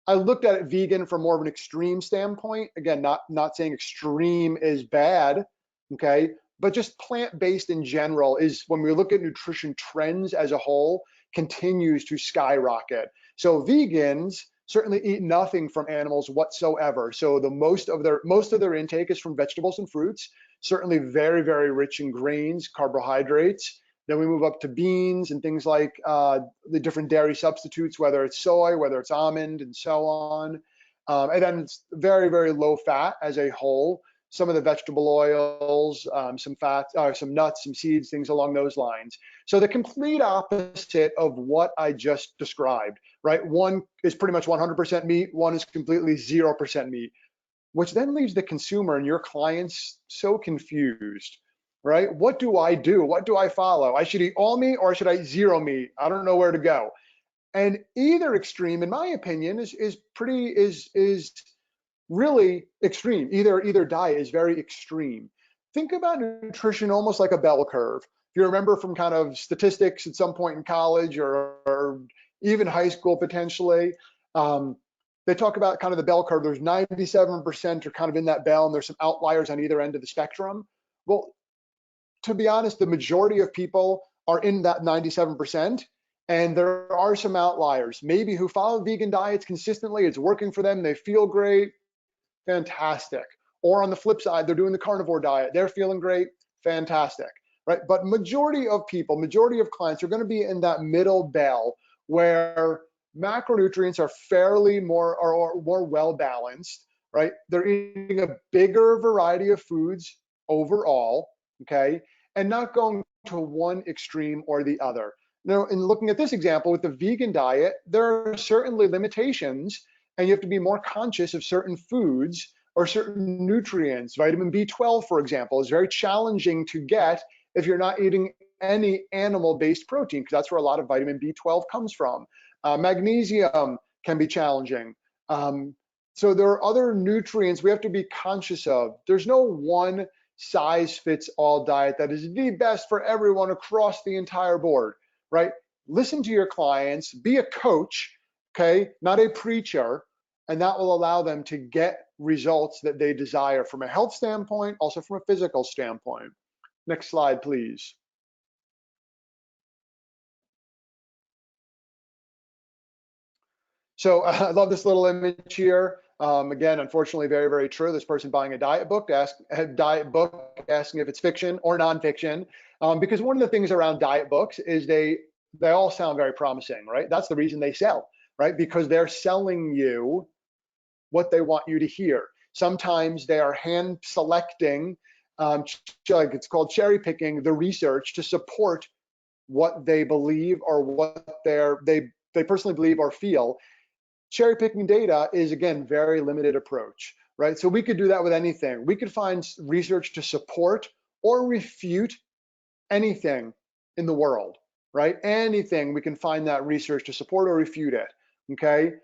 Speaker 2: I looked at it vegan from more of an extreme standpoint. Again, not saying extreme is bad, okay? But just plant-based in general is, when we look at nutrition trends as a whole, continues to skyrocket. So vegans certainly eat nothing from animals whatsoever. So the most of their intake is from vegetables and fruits, certainly very, very rich in grains, carbohydrates. Then we move up to beans and things like the different dairy substitutes, whether it's soy, whether it's almond, and so on. And then it's very, very low fat as a whole. Some of the vegetable oils, some fats, some nuts, some seeds, things along those lines. So the complete opposite of what I just described, right? One is pretty much 100% meat. One is completely 0% meat, which then leaves the consumer and your clients so confused, right? What do I do? What do I follow? I should eat all meat or should I eat zero meat? I don't know where to go. And either extreme, in my opinion, is really extreme. Either diet is very extreme. Think about nutrition almost like a bell curve. If you remember from kind of statistics at some point in college or even high school potentially, they talk about kind of the bell curve. There's 97% are kind of in that bell, and there's some outliers on either end of the spectrum. Well, to be honest, the majority of people are in that 97%, and there are some outliers, maybe who follow vegan diets consistently. It's working for them. They feel great. Fantastic. Or on the flip side, they're doing the carnivore diet. They're feeling great. Fantastic. Right? But majority of people, majority of clients are going to be in that middle bell where macronutrients are fairly more well balanced, right? They're eating a bigger variety of foods overall, okay? And not going to one extreme or the other. Now, in looking at this example with the vegan diet, there are certainly limitations, and you have to be more conscious of certain foods or certain nutrients. Vitamin B12, for example, is very challenging to get if you're not eating any animal-based protein, because that's where a lot of vitamin B12 comes from. Magnesium can be challenging. So there are other nutrients we have to be conscious of. There's no one size fits all diet that is the best for everyone across the entire board, right? Listen to your clients, be a coach, okay, not a preacher, and that will allow them to get results that they desire from a health standpoint, also from a physical standpoint. Next slide, please. So I love this little image here. Again, unfortunately, very, very true. This person buying a diet book, asking if it's fiction or nonfiction. Because one of the things around diet books is they all sound very promising, right? That's the reason they sell, right? Because they're selling you what they want you to hear. Sometimes they are hand selecting, like it's called cherry picking, the research to support what they believe or what they personally believe or feel. Cherry picking data is, again, very limited approach, right? So we could do that with anything. We could find research to support or refute anything in the world, right? Anything, we can find that research to support or refute it, okay?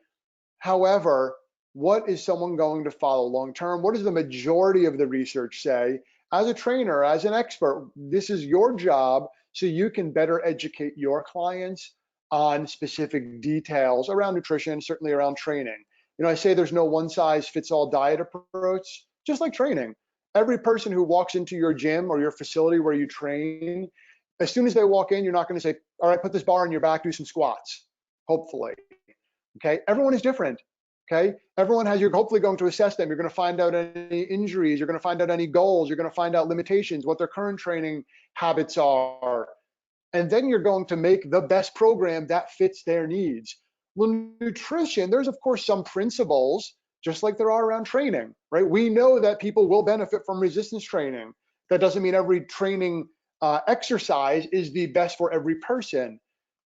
Speaker 2: However, what is someone going to follow long term? What does the majority of the research say? As a trainer, as an expert, this is your job so you can better educate your clients on specific details around nutrition, certainly around training. You know, I say there's no one size fits all diet approach, just like training. Every person who walks into your gym or your facility where you train, as soon as they walk in, you're not going to say, all right, put this bar on your back, do some squats, hopefully. Okay, everyone is different. Okay, everyone has, you're hopefully going to assess them. You're going to find out any injuries, you're going to find out any goals, you're going to find out limitations, what their current training habits are. And then you're going to make the best program that fits their needs. Well, nutrition, there's of course some principles, just like there are around training, right? We know that people will benefit from resistance training. That doesn't mean every training exercise is the best for every person.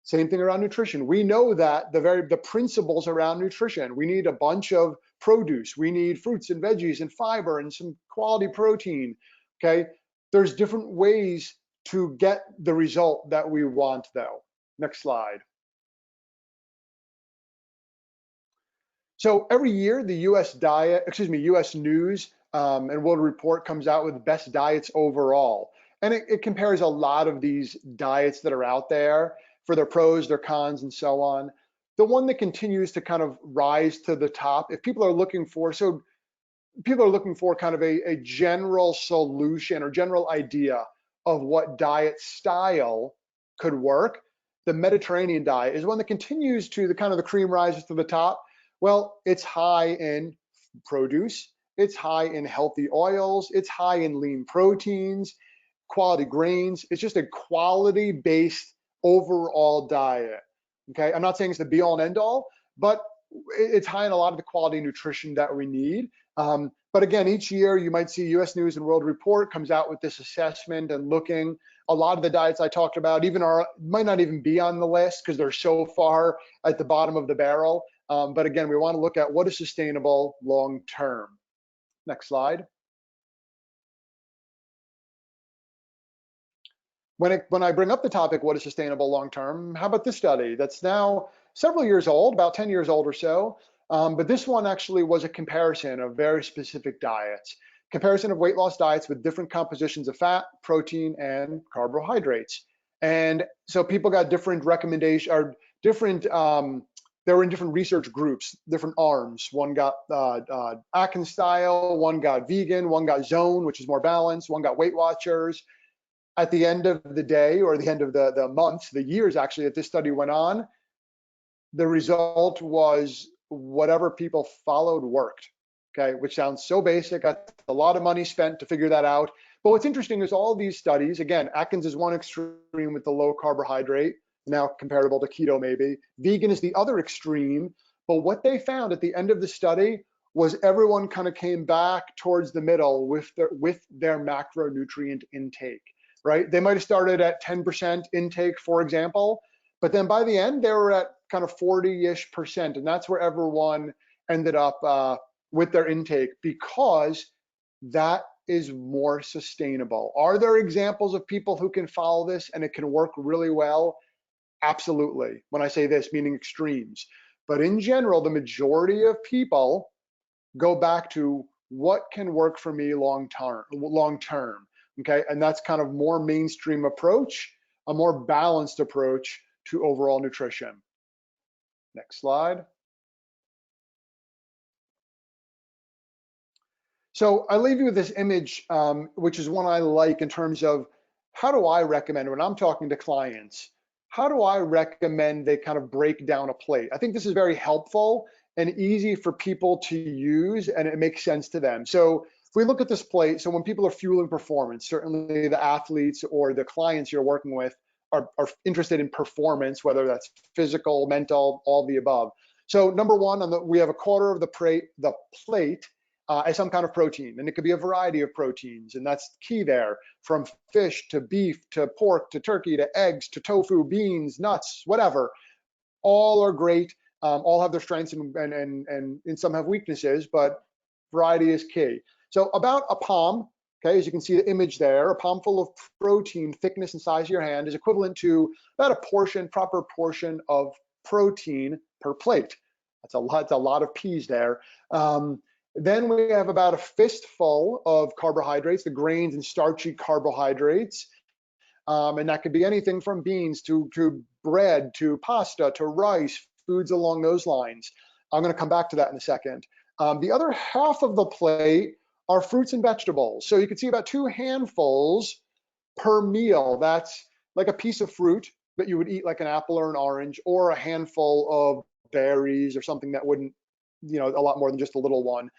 Speaker 2: Same thing around nutrition. We know that the principles around nutrition, we need a bunch of produce, we need fruits and veggies and fiber and some quality protein, okay? There's different ways to get the result that we want though. Next slide. So every year, the US News and World Report comes out with best diets overall. And it compares a lot of these diets that are out there for their pros, their cons, and so on. The one that continues to kind of rise to the top, if people are looking for, kind of a general solution or general idea of what diet style could work, the Mediterranean diet is one that continues to the cream rises to the top. Well, it's high in produce, it's high in healthy oils, it's high in lean proteins, quality grains. It's just a quality-based overall diet. Okay, I'm not saying it's the be all and end all, but it's high in a lot of the quality nutrition that we need. But again, each year you might see US News and World Report comes out with this assessment and looking. A lot of the diets I talked about might not even be on the list because they're so far at the bottom of the barrel. But again, we want to look at what is sustainable long term. Next slide. When I bring up the topic, what is sustainable long term, how about this study that's now several years old, about 10 years old or so. But this one actually was a comparison of very specific diets, comparison of weight loss diets with different compositions of fat, protein, and carbohydrates. And so people got different recommendations, or different, they were in different research groups, different arms. One got Atkins style, one got vegan, one got zone, which is more balanced, one got Weight Watchers. At the end of the day, or the end of the months, the years actually that this study went on, the result was whatever people followed worked, okay, which sounds so basic. That's a lot of money spent to figure that out. But what's interesting is all these studies, again, Atkins is one extreme with the low carbohydrate, now comparable to keto maybe. Vegan is the other extreme. But what they found at the end of the study was everyone kind of came back towards the middle with their macronutrient intake, right? They might have started at 10% intake, for example, But then by the end, they were at kind of 40-ish%. And that's where everyone ended up with their intake, because that is more sustainable. Are there examples of people who can follow this and it can work really well? Absolutely. When I say this, meaning extremes. But in general, the majority of people go back to what can work for me long term. Okay, and that's kind of more mainstream approach, a more balanced approach to overall nutrition. Next slide. So I leave you with this image, which is one I like in terms of how do I recommend when I'm talking to clients, how do I recommend they kind of break down a plate? I think this is very helpful and easy for people to use, and it makes sense to them. So if we look at this plate, so when people are fueling performance, certainly the athletes or the clients you're working with are interested in performance, whether that's physical, mental, all the above. So number one, we have a quarter of the plate as some kind of protein, and it could be a variety of proteins, and that's key there, from fish to beef to pork to turkey to eggs to tofu, beans, nuts, whatever. All are great. All have their strengths and some have weaknesses, but variety is key. So about a palm, okay, as you can see the image there, a palm full of protein, thickness and size of your hand, is equivalent to about a proper portion of protein per plate. That's a lot of peas there. Then we have about a fistful of carbohydrates, the grains and starchy carbohydrates. And that could be anything from beans to bread to pasta to rice, foods along those lines. I'm going to come back to that in a second. The other half of the plate are fruits and vegetables. So you can see about 2 handfuls per meal. That's like a piece of fruit that you would eat, like an apple or an orange, or a handful of berries or something that wouldn't, a lot more than just a little one.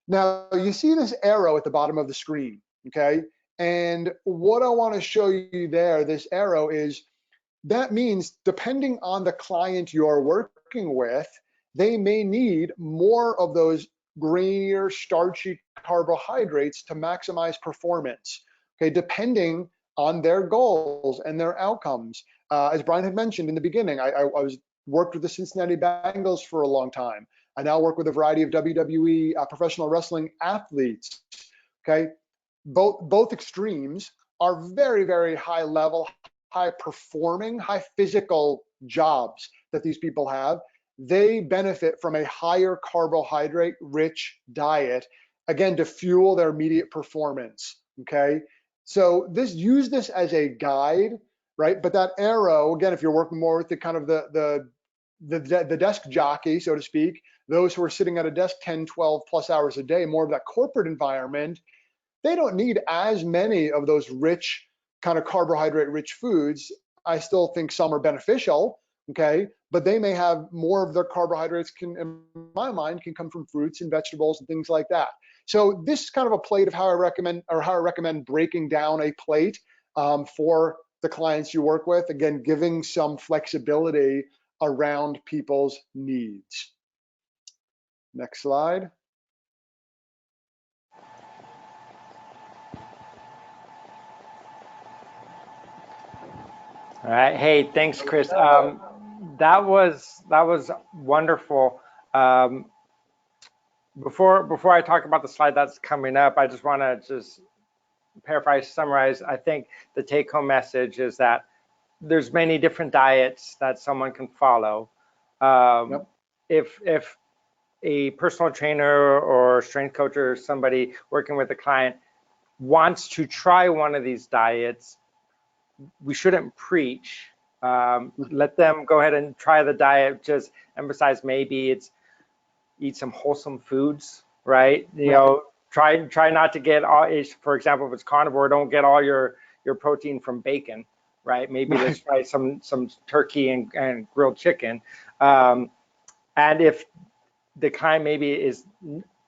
Speaker 2: Now you see this arrow at the bottom of the screen, okay? And what I want to show you there, this arrow that means depending on the client you're working with, they may need more of those grainier, starchy carbohydrates to maximize performance, okay, depending on their goals and their outcomes. As Brian had mentioned in the beginning, I worked with the Cincinnati Bengals for a long time. I now work with a variety of WWE professional wrestling athletes, okay? Both extremes are very, very high level, high performing, high physical jobs that these people have. They benefit from a higher carbohydrate rich diet, again, to fuel their immediate performance, okay? So use this as a guide, right? But that arrow, again, if you're working more with the kind of the desk jockey, so to speak, those who are sitting at a desk 10, 12 plus hours a day, more of that corporate environment, they don't need as many of those rich, kind of carbohydrate rich foods. I still think some are beneficial, okay? But they may have more of their carbohydrates, in my mind, can come from fruits and vegetables and things like that. So this is kind of a plate of how I recommend breaking down a plate for the clients you work with. Again, giving some flexibility around people's needs. Next slide.
Speaker 1: All right. Hey, thanks, Chris. That was wonderful. Before I talk about the slide that's coming up, I just want to just paraphrase, summarize. I think the take-home message is that there's many different diets that someone can follow.
Speaker 2: Yep.
Speaker 1: If a personal trainer or strength coach or somebody working with a client wants to try one of these diets, we shouldn't preach. Let them go ahead and try the diet. Just emphasize maybe it's eat some wholesome foods, right? Try not to get all. For example, if it's carnivore, don't get all your protein from bacon, right? Maybe let's try some turkey and grilled chicken. And if the client maybe is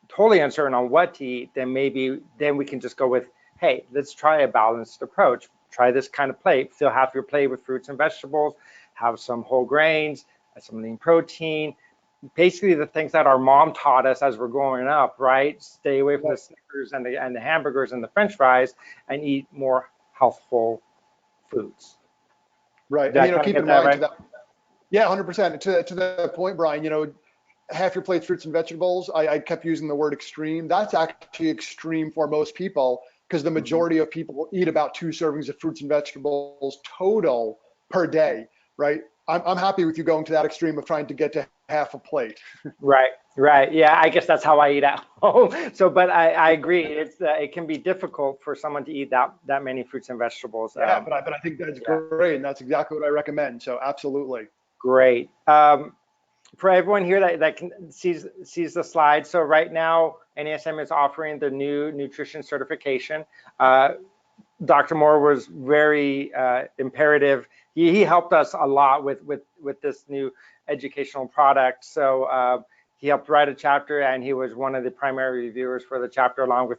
Speaker 1: totally uncertain on what to eat, then we can just go with, hey, let's try a balanced approach. Try this kind of plate. Fill half your plate with fruits and vegetables, have some whole grains, some lean protein. Basically the things that our mom taught us as we're growing up, right? Stay away from the Snickers and the hamburgers and the French fries, and eat more healthful foods.
Speaker 2: Right.
Speaker 1: Did
Speaker 2: And,
Speaker 1: I kind of
Speaker 2: keep
Speaker 1: get
Speaker 2: in
Speaker 1: that
Speaker 2: mind
Speaker 1: right?
Speaker 2: to that, yeah, 100%. To the point, Brian, half your plate fruits and vegetables. I kept using the word extreme. That's actually extreme for most people because the
Speaker 1: Mhm.
Speaker 2: majority of people will eat about 2 servings of fruits and vegetables total per day, right? I'm happy with you going to that extreme of trying to get to half a plate.
Speaker 1: Right, right. Yeah, I guess that's how I eat at home. So, but I agree. It can be difficult for someone to eat that many fruits and vegetables.
Speaker 2: Yeah, but I think that's
Speaker 1: Yeah,
Speaker 2: great, and that's exactly what I recommend. So absolutely.
Speaker 1: great. For everyone here that sees the slide, so right now NASM is offering the new nutrition certification. Dr. Mohr was very imperative. He helped us a lot with this new educational product. So he helped write a chapter, and he was one of the primary reviewers for the chapter, along with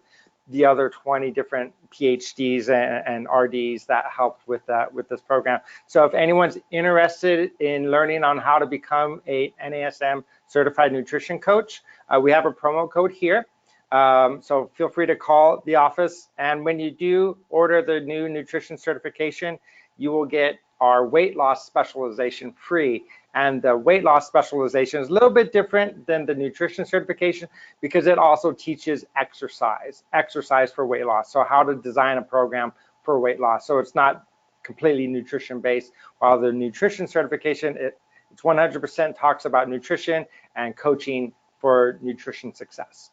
Speaker 1: the other 20 different PhDs and RDs that helped with this program. So if anyone's interested in learning on how to become a NASM certified nutrition coach, we have a promo code here. So feel free to call the office. And when you do order the new nutrition certification, you will get our weight loss specialization free. And the weight loss specialization is a little bit different than the nutrition certification because it also teaches exercise for weight loss. So how to design a program for weight loss. So it's not completely nutrition based, while the nutrition certification, it's 100% talks about nutrition and coaching for nutrition success.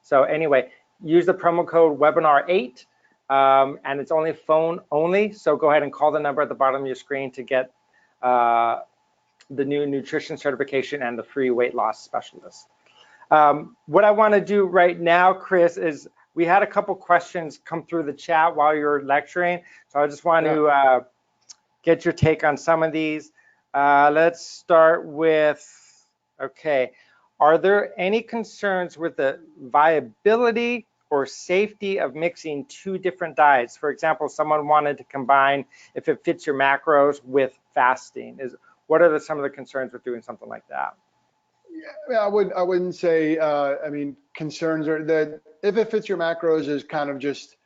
Speaker 1: So anyway, use the promo code webinar8, and it's only phone only. So go ahead and call the number at the bottom of your screen to get the new nutrition certification and the free weight loss specialist. What I want to do right now, Chris, is we had a couple questions come through the chat while you're lecturing. So I just want to get your take on some of these. Let's start with, okay. Are there any concerns with the viability or safety of mixing two different diets? For example, someone wanted to combine, if it fits your macros, with fasting. What are some of the concerns with doing something like that?
Speaker 2: Yeah, I wouldn't say. I mean, concerns are that if it fits your macros is kind of just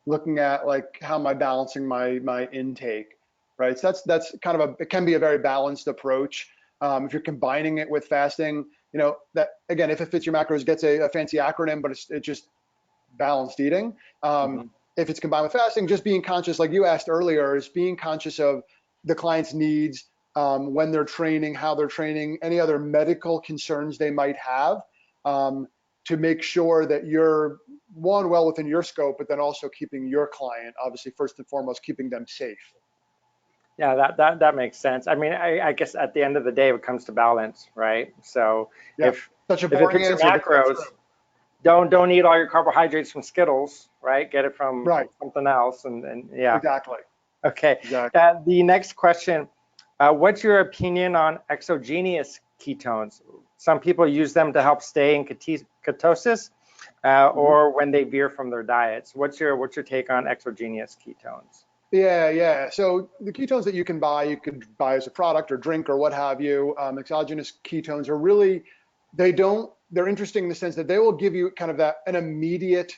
Speaker 2: looking at like how am I balancing my intake, right? So that's kind of it can be a very balanced approach. If you're combining it with fasting, that again, if it fits your macros, gets a fancy acronym, but it's just balanced eating.
Speaker 1: Mhm.
Speaker 2: If it's combined with fasting, just being conscious, like you asked earlier, is being conscious of the client's needs, when they're training, how they're training, any other medical concerns they might have, to make sure that you're one, well within your scope, but then also keeping your client, obviously first and foremost, keeping them safe.
Speaker 1: Yeah, that makes sense. I mean, I guess at the end of the day, it comes to balance, right? So
Speaker 2: Yeah,
Speaker 1: if
Speaker 2: such a
Speaker 1: if it
Speaker 2: boring
Speaker 1: fits your
Speaker 2: answer, but that's
Speaker 1: macros,
Speaker 2: true.
Speaker 1: don't eat all your carbohydrates from Skittles, right? Get it from
Speaker 2: Right,
Speaker 1: something else, and yeah.
Speaker 2: exactly,
Speaker 1: Okay.
Speaker 2: exactly.
Speaker 1: The next question, what's your opinion on exogenous ketones? Some people use them to help stay in ketosis,
Speaker 2: Mhm.
Speaker 1: or when they veer from their diets. What's your take on exogenous ketones?
Speaker 2: Yeah. So the ketones that you could buy as a product or drink or what have you. Exogenous ketones are really, they're interesting in the sense that they will give you kind of an immediate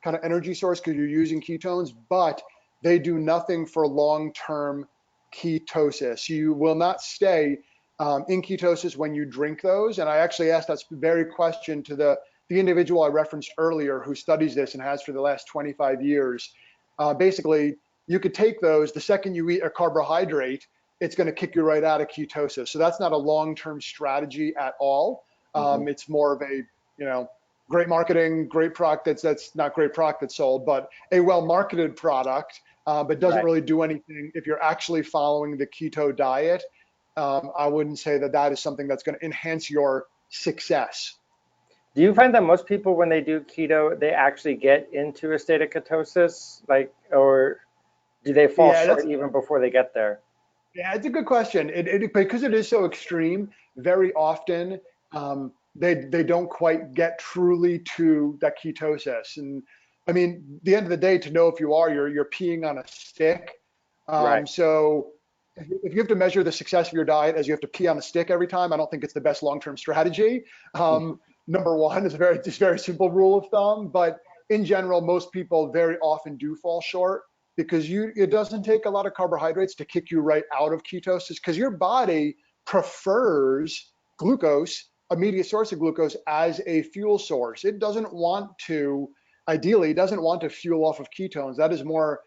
Speaker 2: kind of energy source because you're using ketones, but they do nothing for long-term ketosis. You will not stay in ketosis when you drink those. And I actually asked that very question to the individual I referenced earlier who studies this and has for the last 25 years. Basically, you could take those, the second you eat a carbohydrate, it's going to kick you right out of ketosis. So that's not a long-term strategy at all.
Speaker 1: Mhm.
Speaker 2: It's more of a, great marketing, great product that's not great product that's sold, but a well-marketed product, but doesn't
Speaker 1: Right.
Speaker 2: really do anything. If you're actually following the keto diet, I wouldn't say that is something that's going to enhance your success.
Speaker 1: Do you find that most people, when they do keto, they actually get into a state of ketosis, or do they fall
Speaker 2: Yeah,
Speaker 1: short even before they get there?
Speaker 2: it's a good question. Because it is so extreme, very often they don't quite get truly to that ketosis. And I mean, the end of the day, to know if you are, you're peeing on a stick.
Speaker 1: Right.
Speaker 2: So if you have to measure the success of your diet as you have to pee on a stick every time, I don't think it's the best long-term strategy. Number one is just very simple rule of thumb, but in general, most people very often do fall short. because it doesn't take a lot of carbohydrates to kick you right out of ketosis, because your body prefers glucose, immediate source of glucose, as a fuel source. It doesn't want to, ideally, it doesn't want to fuel off of ketones. That is a more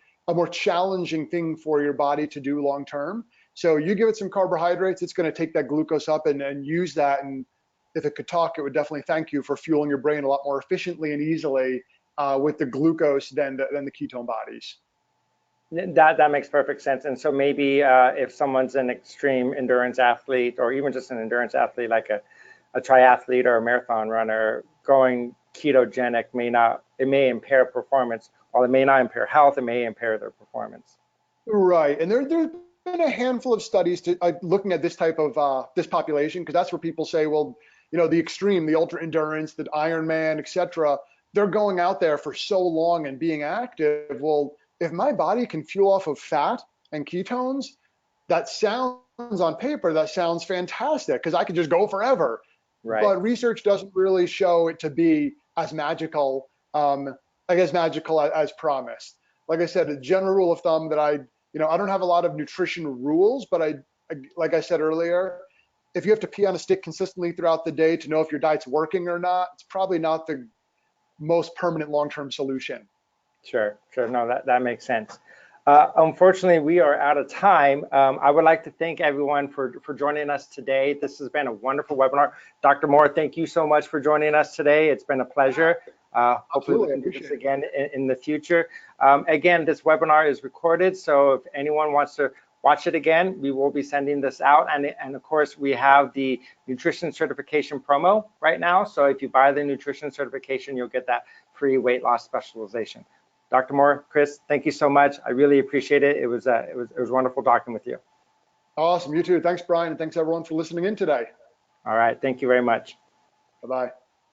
Speaker 2: challenging thing for your body to do long term. So you give it some carbohydrates, it's going to take that glucose up and use that. And if it could talk, it would definitely thank you for fueling your brain a lot more efficiently and easily with the glucose than the ketone bodies.
Speaker 1: That makes perfect sense. And so maybe if someone's an extreme endurance athlete, or even just an endurance athlete like a triathlete or a marathon runner, going ketogenic may impair performance, while it may not impair health, it may impair their performance.
Speaker 2: Right, and there's been a handful of studies looking at this type of this population, because that's where people say, well, the extreme, the ultra endurance, the Ironman, etc. They're going out there for so long and being active. Well, if my body can fuel off of fat and ketones, that sounds on paper, that sounds fantastic, because I could just go forever.
Speaker 1: Right.
Speaker 2: But research doesn't really show it to be as magical, magical as promised. Like I said, a general rule of thumb that I don't have a lot of nutrition rules, but like I said earlier, if you have to pee on a stick consistently throughout the day to know if your diet's working or not, it's probably not the most permanent long-term solution.
Speaker 1: Sure. No, that makes sense. Unfortunately, we are out of time. I would like to thank everyone for joining us today. This has been a wonderful webinar. Dr. Mohr, thank you so much for joining us today. It's been a pleasure. Hopefully we can do this again in the future. Again, this webinar is recorded, so if anyone wants to watch it again, we will be sending this out. And of course, we have the nutrition certification promo right now. So if you buy the nutrition certification, you'll get that free weight loss specialization. Dr. Mohr, Chris, thank you so much. I really appreciate it. It was wonderful talking with you.
Speaker 2: Awesome. You too. Thanks, Brian. And thanks everyone for listening in today.
Speaker 1: All right. Thank you very much.
Speaker 2: Bye-bye.